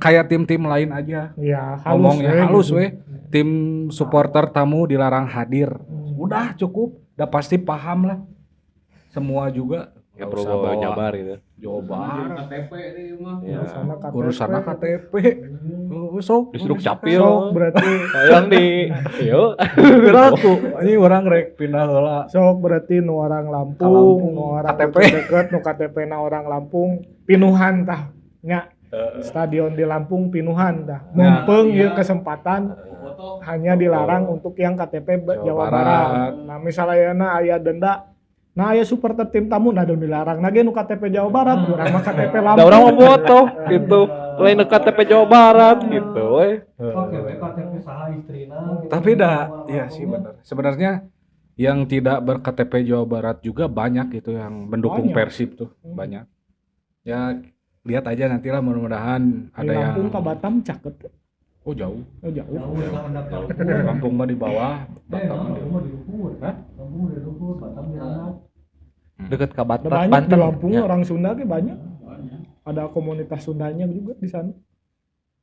kayak tim-tim lain aja. Ya halus Ngomongnya halus gitu. weh. Tim supporter tamu dilarang hadir. Udah cukup, udah pasti paham lah. Semua juga Nggak nggak perlu usah bawa bawa Jabar gitu. Jawa Barat. KTP nih mah. Ya. Urusannya KTP. Sok Disuruh capil. Sok berarti Sayang di. Yuk. Piraku. Ini orang rek pindah heula. sok berarti nu orang Lampung, Lampung, nu orang KTP. deket, nu KTP na orang Lampung, pinuhan tah. Nya stadion di Lampung pinuhan tah. Mumpung iya. ieu kesempatan Foto. hanya dilarang untuk yang KTP Jawa Jawa Barat. Barat. Nah, misalnya aya denda, nah aya supporter tim tamu nah dilarang lagi nu KTP Jawa Barat, urang mah KTP Lampung. Ada orang mau foto gitu. Lain KTP Jawa Barat gitu. Oke, KTP saha istrina. gitu. Tapi dah, Sama iya sih lampungnya. benar. Sebenarnya yang tidak ber-KTP Jawa Barat juga banyak gitu yang mendukung Banyak. Persib tuh, banyak. Ya lihat aja nantilah mudah-mudahan Di ada yang Lampung ka Batam caket. oh jauh. Oh, jauh. Jauh lah hendak jauh. Lampung mah di bawah, Batam mah di Lampung mah di luhur. Hah? Lampung di luhur, Batam di handap. Deket ke Ada banyak di Banten. Lampung Ya. orang Sunda ge banyak. Ada komunitas Sundanya juga di sana.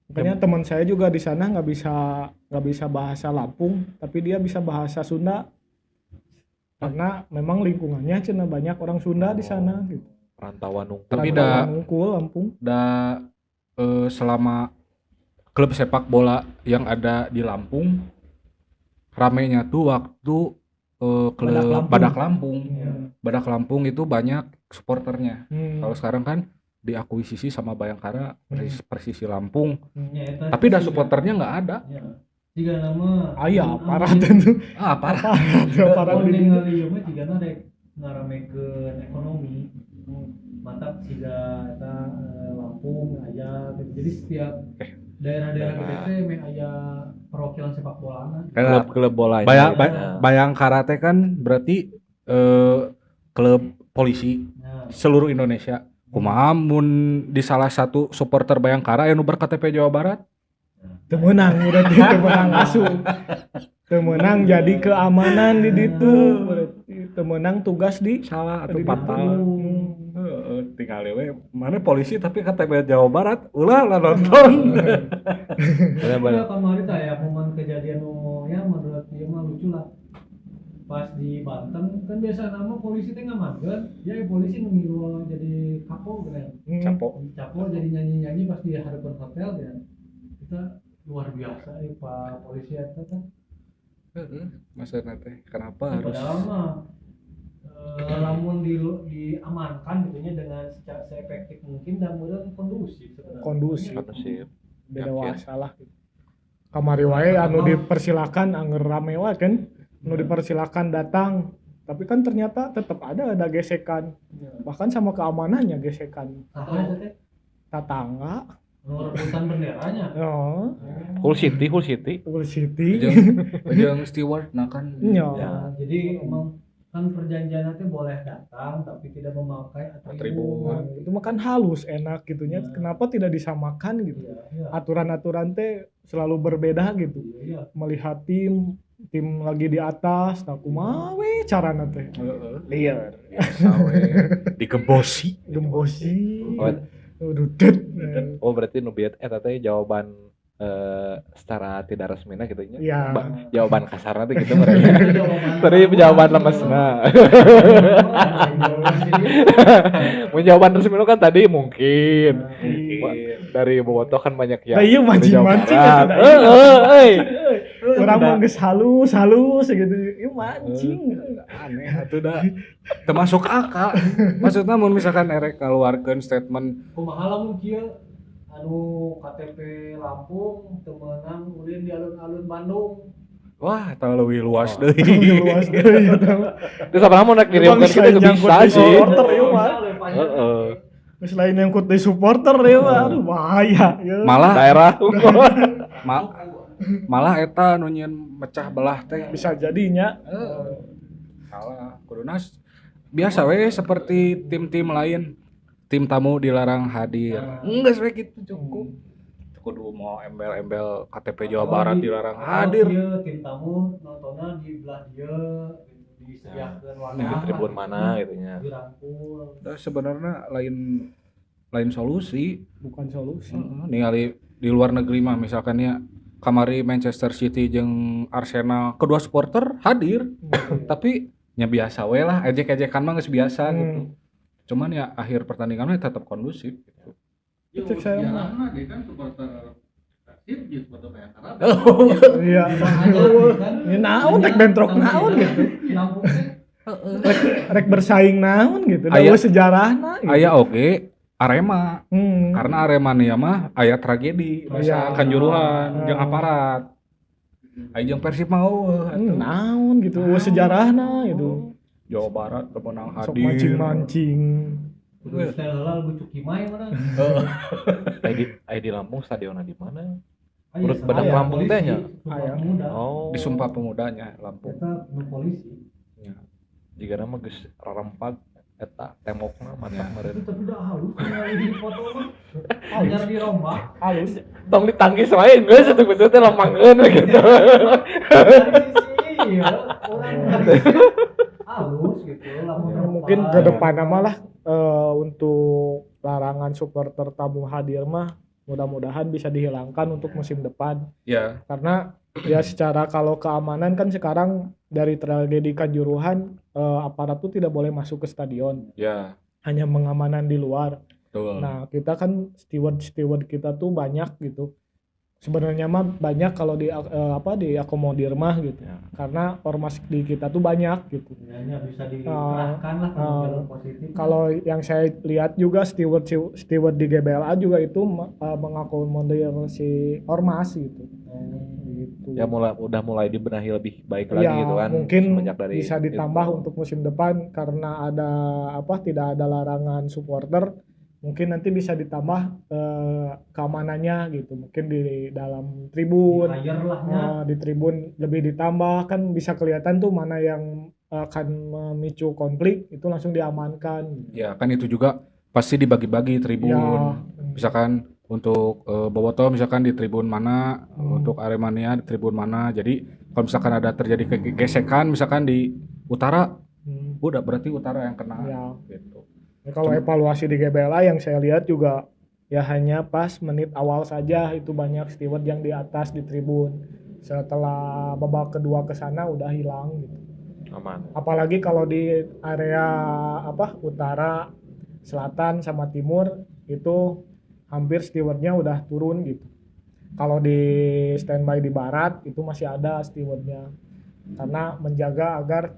Makanya teman saya juga di sana nggak bisa bahasa Lampung, tapi dia bisa bahasa Sunda. Karena memang lingkungannya cenah banyak orang Sunda di sana gitu. Perantauan nunggu. Tapi Rantauan dah Ngungkul, Lampung. selama klub sepak bola yang ada di Lampung ramenya tuh waktu klub Badak Lampung. Badak Lampung itu banyak supporternya. Kalau sekarang kan diakuisisi sama Bayangkara Persisi Lampung. Ya, eta Tapi dah supporternya nggak ada. Ya. Jika nama Aya parah tentu. Parah. Parah kalau di ningali ieu mah jigana rek ngaramekeun ekonomi. Mantap siga eta Lampung aya gitu. Jadi setiap daerah-daerah gede teh meh aya perwakilan sepak bolana. Klub-klub bolanya. Bayangkara teh kan berarti klub polisi Nah, seluruh Indonesia. Kumaha mun di salah satu supporter Bayangkara anu berKTP Jawa Barat? Teu meunang berarti teu meunang asup. Teu meunang jadi keamanan di ditu. Berarti teu meunang tugas di Salah atau di fatal. ditu. Tinggal we mana polisi tapi KTP Jawa Barat. Ulah lah nonton. Benar-benar. kemarin saya momen kejadian ya menurut dia mah lucu lah. Pas di Banten kan biasa nama polisi teh ngamankeun, ya polisi ngilu jadi kapo gitu. Capo jadi nyanyi-nyanyi pas di hadapan hotel ya. Kita luar biasa ya Pak polisi eta kan. Maksudnya teh kenapa harus Padahal mah lamun diamankan gitunya dengan secara seefektif mungkin dan mudah kondusif sebenarnya. Kondusif. Kondusif. Dewasa lah. Kamari wae anu dipersilakan anger rame wae kan. Anu dipersilakan datang. Tapi kan ternyata tetap ada gesekan. Bahkan sama keamanannya gesekan. Saha eta teh? Tetangga. Rebutan benderanya. Oh, Hull City. Full City. jeung steward nah kan. Iya. Ya, jadi emang kan perjanjian nanti boleh datang tapi tidak memakai atribut. Nah, itu mah kan halus enak gitunya. Kenapa tidak disamakan gitu? Iya, iya. Aturan-aturan teh selalu berbeda gitu. Iya. Melihat tim tim lagi di atas, nah kumaha we carana teh. Liar. Biasa we. Digembosi. Gembosi. Oh, Rudet. oh berarti nu bieu eta teh jawaban secara tidak resmina gitu nya. Iya. Jawaban kasarna teh gitu mereka. Tadi jawaban lemesna. Mun jawaban resmi lu kan tadi mungkin. Dari Bobotoh kan banyak yang Nah, iya mancing-mancing Jawa ya, Barat. euy. Urang mah geus halus gitu. Ieu mancing. Aneh atuh da. Termasuk akal. Maksudna mun misalkan erek keluarkeun statement Kumaha lamun kieu anu KTP Lampung teu meunang ulin di alun-alun Bandung. wah eta leuwih luas deui. Luas deui eta. Terus apa mau nak kirimkan kita ke bisa sih. Supporter ieu mah. Heeh. Geus lain nyangkut di supporter ieu mah aduh bahaya ieu. Malah Daerah malah eta nu nyieun mecah belah teh Bisa jadinya. salah kuduna biasa we seperti tim-tim lain tim tamu dilarang hadir enggak we gitu cukup kudu mau embel-embel KTP Jawa Barat dilarang hadir Kieu tim tamu nontonnya di belah dieu disediakeun di wadah. tribun mana gitu nya. Dirangkul. dan sebenarnya lain solusi Bukan solusi. ningali di luar negeri mah misalkan ya kamari Manchester City jeung Arsenal kedua supporter hadir tapi nya biasa we lah ejek-ejekan mah geus biasa gitu cuman ya akhir pertandingan mah tetap kondusif gitu. Cek saya mah. dia kan supporter Persib dia supporter Bayangkara. Iya. Ini naon rek bentrok naon gitu. Di Lampung teh Rek bersaing naon gitu. Aya- Dawa sejarahna gitu. Aya oge Arema karena Aremania mah aya tragedi masa Iya. Kanjuruhan jeung aparat aya jeung Persib mah eueuh Naon gitu. Sejarahna gitu. Jawa Barat pemenang Sok hadir mancing-mancing. kudu style heula bucuk kimai mana. Di Lampung stadionnya di mana? Aya Urut sama Bedang aya Lampung polisi, teh nya? Sumpah Aya. Pemuda. Oh. di Sumpah Pemudanya Lampung Eta nu polisi. Jika nama geus rarempag eta temokna mantap Itu meureun. tapi udah halus ningali di foto mah. Anyar dirombak. Halus. Tong ditangkis wae geus atuh geus teh lampangkeun gitu. Dari sisi ya orang dari sisi halus gitu lamun Mungkin rombak. ke depan malah untuk larangan supporter tamu hadir mah mudah-mudahan bisa dihilangkan untuk musim depan. ya Karena ya secara kalau keamanan kan sekarang dari tragedi Kanjuruhan aparat tuh tidak boleh masuk ke stadion, ya hanya pengamanan di luar. betul Nah, kita kan steward kita tuh banyak gitu. Sebenarnya mah banyak kalau diakomodir mah gitu. Ya. Karena ormas di kita tuh banyak gitu. Sebenarnya bisa dikerahkan lah kalau jalur positif. Kalau yang saya lihat juga steward di GBLA juga itu mengakomodir si ormas gitu. Gitu. Ya udah mulai dibenahi lebih baik lagi Ya, gitu kan. mungkin semenjak dari bisa ditambah itu. untuk musim depan karena ada tidak ada larangan supporter. Mungkin nanti bisa ditambah keamanannya gitu. Mungkin di dalam tribun, Hire lah nya. di tribun lebih ditambah kan bisa kelihatan tuh mana yang akan memicu konflik itu langsung diamankan. ya kan itu juga pasti dibagi-bagi tribun Ya, misalkan untuk Bobotoh misalkan di tribun mana untuk Aremania di tribun mana jadi kalau misalkan ada terjadi gesekan misalkan di utara udah berarti utara yang kena ya. gitu. Ya, kalau evaluasi di GBLA yang saya lihat juga ya hanya pas menit awal saja itu banyak steward yang di atas di tribun. Setelah babak kedua ke sana udah hilang gitu. Aman. Apalagi kalau di area utara, selatan sama timur itu hampir stewardnya udah turun gitu. Kalau di standby di barat itu masih ada stewardnya karena menjaga agar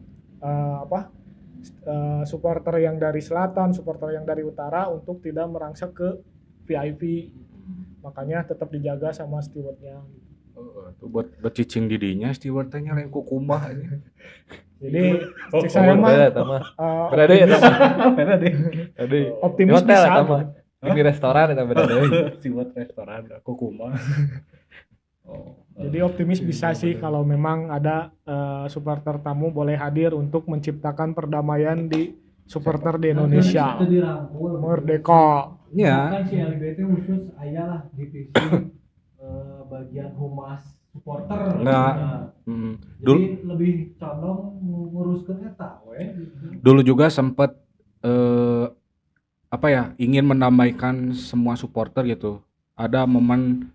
supporter yang dari selatan, supporter yang dari utara untuk tidak merangsek ke VIP. Makanya tetap dijaga sama stewardnya. Tuh buat cicing didinya steward teh lain kukumbah ini. Jadi cek saya mah beda deh eta mah. Beda deh. Tadi optimis hotel bisa. eta mah. Di restoran eta beda deui. Steward restoran kukumbah. Jadi optimis bisa sih kalau memang ada supporter tamu boleh hadir untuk menciptakan perdamaian di supporter di Indonesia. Itu dirangkul. Merdeka. Ya. Kan si LBT khusus aya lah divisi bagian humas supporter. Enggak. Nah, Mm. jadi lebih condong nguruskeun eta we gitu. Dulu juga sempat apa ya, ingin menambahkan semua supporter gitu. Ada momen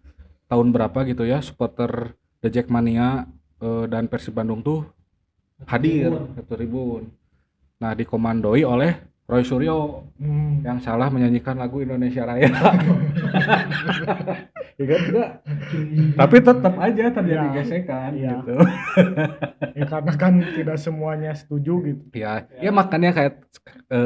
tahun berapa gitu ya, supporter The Jackmania dan Persib Bandung tuh hadir ke Tribun. Nah, dikomandoi oleh Roy Suryo yang salah menyanyikan lagu Indonesia Raya. Ingat enggak? Tapi tetap aja terjadi Ya, gesekan iya. gitu. Ya karena kan tidak semuanya setuju gitu. Ya makanya kayak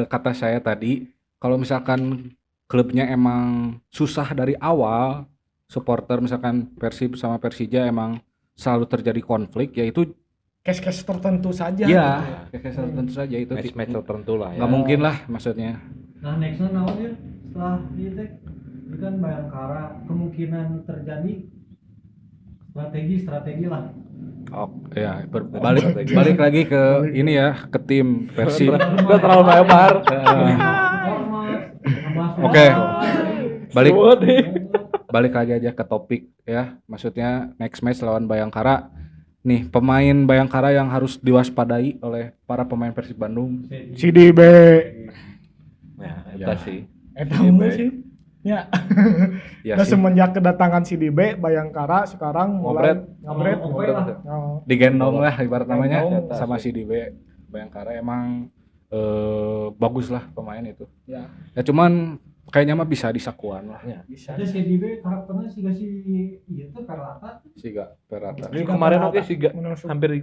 kata saya tadi, kalau misalkan klubnya emang susah dari awal, supporter misalkan Persib sama Persija emang selalu terjadi konflik, ya itu Case-case tertentu saja. ya gitu. tentu saja itu Match-match tertentu lah ya. nggak mungkin lah maksudnya. Nah, nextnya naon ya setelah ieu teh ini kan Bayangkara kemungkinan terjadi strategi lah. Oh ya balik lagi ke ini ya, ke tim Persib. Udah terlalu lebar. Oke. Balik Semua deh. balik lagi aja ke topik ya, maksudnya next match lawan Bayangkara. Nih, pemain Bayangkara yang harus diwaspadai oleh para pemain Persib Bandung. Si DB Ya, Ya. eta sih. eta mah sih. Ya. Ya Nah, sih, semenjak kedatangan si DB Bayangkara sekarang mulai ngabret. Oke lah. Oh, digendong lah ibarat namanya Digendong. sama si DB Bayangkara. Emang bagus lah pemain itu. ya, Ya cuman kayaknya mah bisa disakuan lah. bisa. Ada si DB karakternya sih gak sih ieu teh Perlata. Siga Perata. Ini kemarin oke sih Menusuk. hampir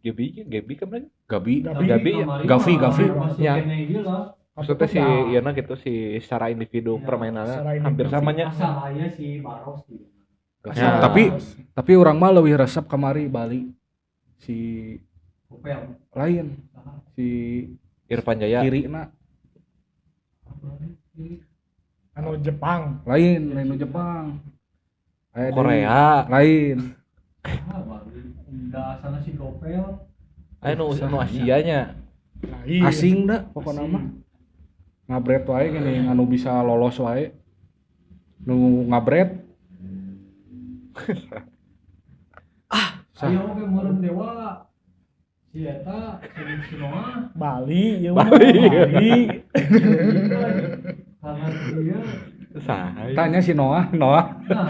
Gabi kemarin. Gabi. Gabi ya? Gavi. Masih Ya. kena ieu lah. Maksudnya si Iana gitu si secara individu Ya, permainannya secara hampir individu. samanya. Masalahnya si Baros gitu. Ya, Ya. tapi orang mah lebih resep kemari Bali si Kopel. lain si Irfan Jaya. kiri na Anu Jepang. lain nu Jepang. Aya di- Korea. lain. Bali. Da sana si Kopel. Nu Asianya. Lain. Asing dah pokoknya mah. Ngabret wae gini anu bisa lolos wae. Nu ngabret. Sah. Ayo oke meureun dewa. Si eta si Noah. Bali, ya Bali. Bali. Karena dia Saha. Tanya si Noah. nah, Noah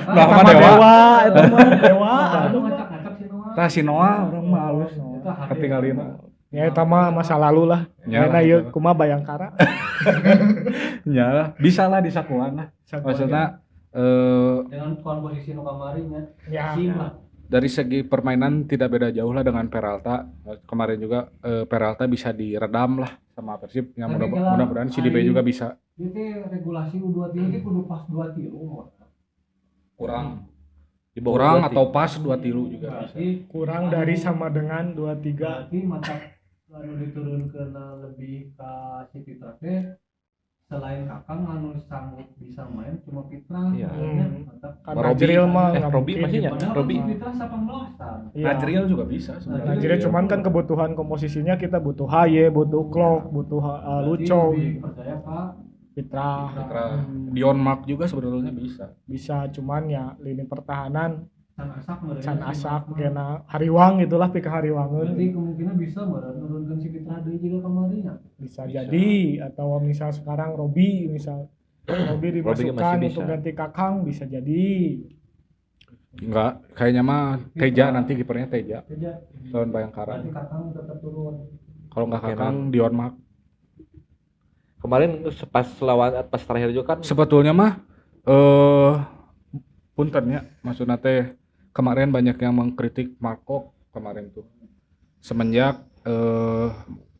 Sama mah dewa. dewa, itu mah dewa. Aduh ngacak-ngacak si Noah. Tah si Noah urang mah halus. Eta hade. Ketinggalina. Ya eta mah masa lalu lah. Ya Karena lah, ieu gitu. kumaha Bayangkara. Ya lah, bisa lah disakuan lah. Maksudnya Dengan komposisi nu kamarinya. Ya. Asing lah. dari segi permainan tidak beda jauh lah dengan Peralta. Kemarin juga Peralta bisa diredam lah sama Persib. Ya Tapi kalau mudah-mudahan si DB hari- juga bisa. Ieu teh regulasi U23 ge kudu pas 2 tilu. Kurang Di bawah kurang berarti. atau pas 2 tilu juga bisa. Berarti Kurang dari sama dengan 23. berarti mantap anu diturunkeun lebih ka si Fitra teh selain Kakang anu sanggup bisa main cuma Fitra. Iya. Mantap. Kan Robi. Najril mah nggak Robi mungkin masih gitu. ya? Padahal Robi. si Fitra 18-an. Iya. Najril juga bisa sebenarnya. Najril cuman kan kebutuhan komposisinya kita butuh Haye, butuh Klok, butuh Luco, Berarti lebih percaya Pak Fitra. Fitra. Dion Mark juga sebetulnya bisa. Bisa cuman ya lini pertahanan Can Asak meureun Can si Asak Mas. kena Hariwang gitulah pika Berarti Hariwangeun kemungkinan bisa meureun nurunkeun si Fitra deui juga kemarinnya. bisa jadi atau misal sekarang Robi misal Robi dimasukkan masih bisa. untuk ganti Kakang bisa jadi. Enggak, kayaknya mah Teja nanti kipernya Teja Aja. lawan Bayangkara. Berarti Kakang tetap turun. Kalau enggak Oke, Kakang Dion Mark. Kemarin pas terakhir juga kan Sebetulnya mah punten ya, maksudnya teh kemarin banyak yang mengkritik Markov kemarin tuh. Semenjak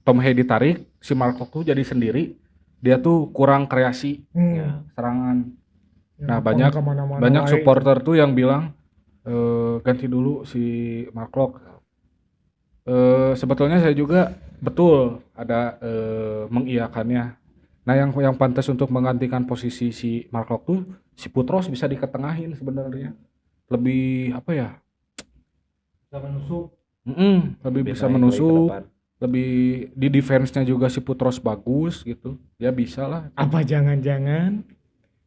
Tom Hedy ditarik, si Markov tuh jadi sendiri. Dia tuh kurang kreasi ya, serangan. Ya, Nah, pon kemana-mana Banyak wae. supporter tuh yang bilang ganti dulu si Markov. Sebetulnya saya juga betul ada mengiyakannya. Nah, yang pantas untuk menggantikan posisi si Markov tuh si Putros bisa diketengahin sebenarnya. Lebih apa ya? Bisa menusuk. Lebih bisa naik lagi ke menusuk, depan. lebih di defense-nya juga si Putros bagus gitu. Ya bisa lah. Apa jangan-jangan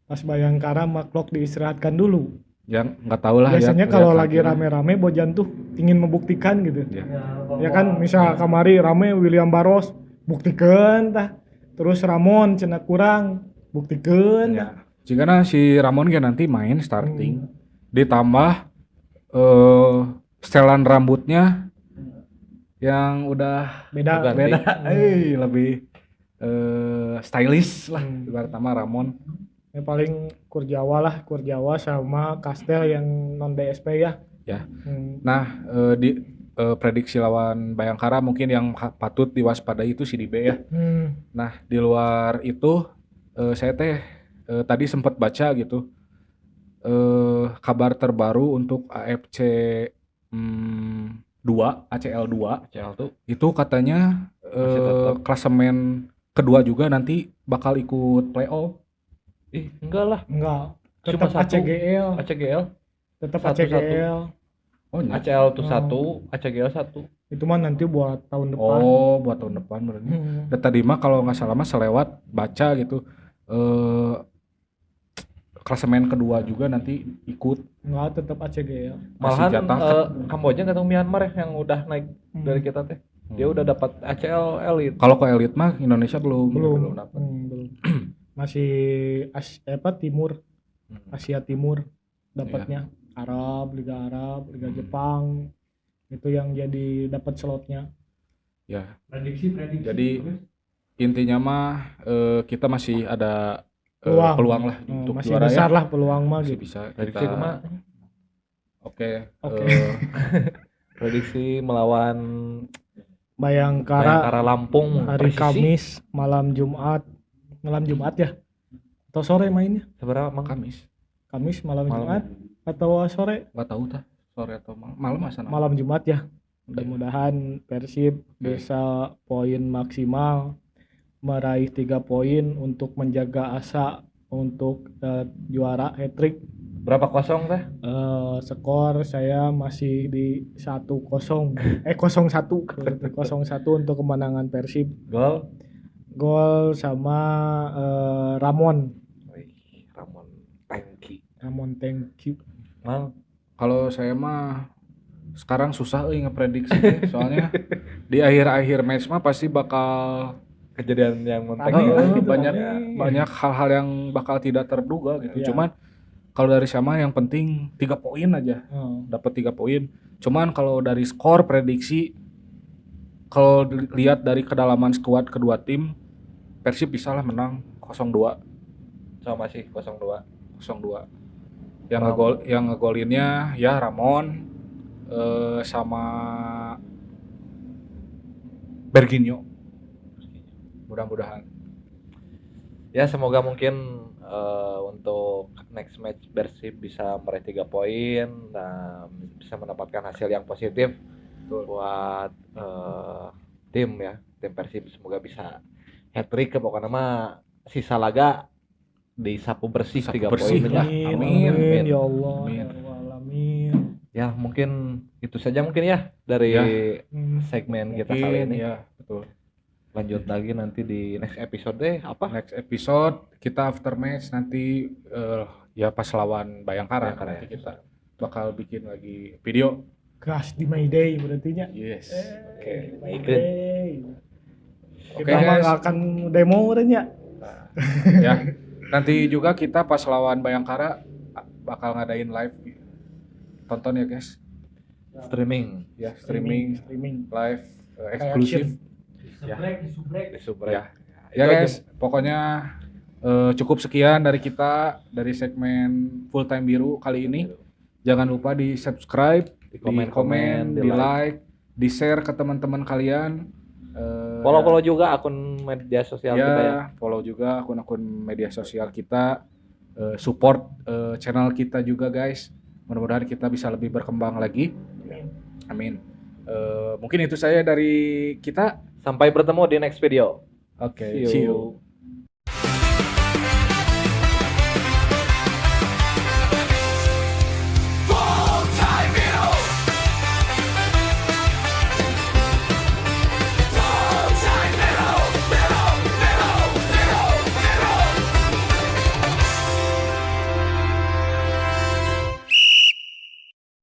pas Bayangkara Maklok diistirahatkan dulu yang nggak tahu lah Biasanya ya, kalau lihat lagi lah. rame-rame Bojan tuh ingin membuktikan gitu. Ya. Ya kan misal kamari rame William Barros buktikan tah. Terus Ramon cenah kurang buktikan tah. Ya. Jika si Ramon kan nanti main starting, Hmm. ditambah setelan rambutnya yang udah Beda. Ganti. beda, lebih stylish lah, Hmm. ibarat nama Ramon. Yang paling Kurjawa sama Kastel yang non DSP ya. Ya. Hmm. Nah, di prediksi lawan Bayangkara mungkin yang patut diwaspadai itu si Dibe ya. Hmm. Nah, di luar itu saya tadi sempat baca gitu kabar terbaru untuk AFC 2, ACL 2 ACL tuh itu katanya Masih tetap. klasemen kedua juga nanti bakal ikut playoff. enggak lah, Enggak. Cuma Tetap satu. ACGL. ACGL Tetap Satu-satu. ACGL. Oh, iya. ACL tuh Oh. 1, ACGL 1. Itu mah nanti buat tahun depan. Oh, buat tahun depan berarti. Hmm. Dan tadi mah kalau nggak salah mah selewat baca gitu klasemen kedua juga nanti ikut. Enggak, tetap ACGL. Malahan jatah. Kamboja atau Myanmar ya yang udah naik dari kita teh. Dia udah dapat ACL elit. Kalau ke elit mah Indonesia belum belum dapat. belum. Masih timur, Asia Timur dapatnya. Liga Arab, Liga Jepang. Itu yang jadi dapat slotnya. Ya, prediksi jadi intinya mah kita masih ada Peluang. lah untuk masih juara besar ya. lah peluang mah Masih gitu. bisa Prediksi kita. kumaha? Oke. Oke. Prediksi melawan Bayangkara Bayangkara Lampung hari Persisi. Kamis malam Jumat ya atau sore mainnya? Seberapa Mang? Kamis. Kamis malam Malam. Jumat atau sore? Nggak tahu tah sore atau malam asana. Malam Jumat ya. Mudah-mudahan Persib bisa poin maksimal, meraih 3 poin untuk menjaga asa untuk juara hat-trick. Berapa kosong teh? Skor saya masih di 1-0 0-1 untuk kemenangan Persib. Gol sama Ramon. Wih, Ramon Tangki. Thank you. Mang, Kalau saya mah sekarang susah ngeprediksi soalnya di akhir-akhir match mah pasti bakal kejadian yang Tapi, Monteng banyak hal-hal yang bakal tidak terduga gitu. Iya. Cuman kalau dari sama yang penting 3 poin aja. Dapat 3 poin. Cuman kalau dari skor prediksi kalau lihat dari kedalaman skuad kedua tim Persib bisa lah menang 0-2. sama sih 0-2. 0-2. Yang ngegolinnya ya Ramon sama Berginio. Mudah-mudahan. Ya semoga mungkin untuk next match Persib bisa meraih 3 poin dan bisa mendapatkan hasil yang positif buat tim Persib. Semoga bisa hat-trick pokoknya mah sisa laga disapu bersih 3 bersih poin lah. aja. Amin. Ya Allah. Amin. Ya Rabbal Alamin. Ya mungkin itu saja mungkin ya dari Ya. segmen kita Mungkin, kali ini. ya, betul. Lanjut lagi nanti di next episode deh apa? Next episode kita after match nanti ya pas lawan Bayangkara Bayangkara, nanti ya. kita bakal bikin lagi video. Gas di Mayday berarti nya. Yes. Oke, Mayday. Oke, Kita mah guys. nggak akan demo nya. Ya. Nanti juga kita pas lawan Bayangkara bakal ngadain live. Tonton ya guys. Streaming Ya, streaming live eksklusif. di Subrek. Ya. Ya guys, pokoknya cukup sekian dari kita dari segmen Full Time Biru kali ini. Jangan lupa di subscribe, di komen, di like, di share ke teman-teman kalian. Follow juga akun media sosial kita ya. Follow juga akun-akun media sosial kita. Support channel kita juga guys. Mudah-mudahan kita bisa lebih berkembang lagi. Amin. Mungkin itu saya dari kita. Sampai bertemu di next video. Oke, See you. see you.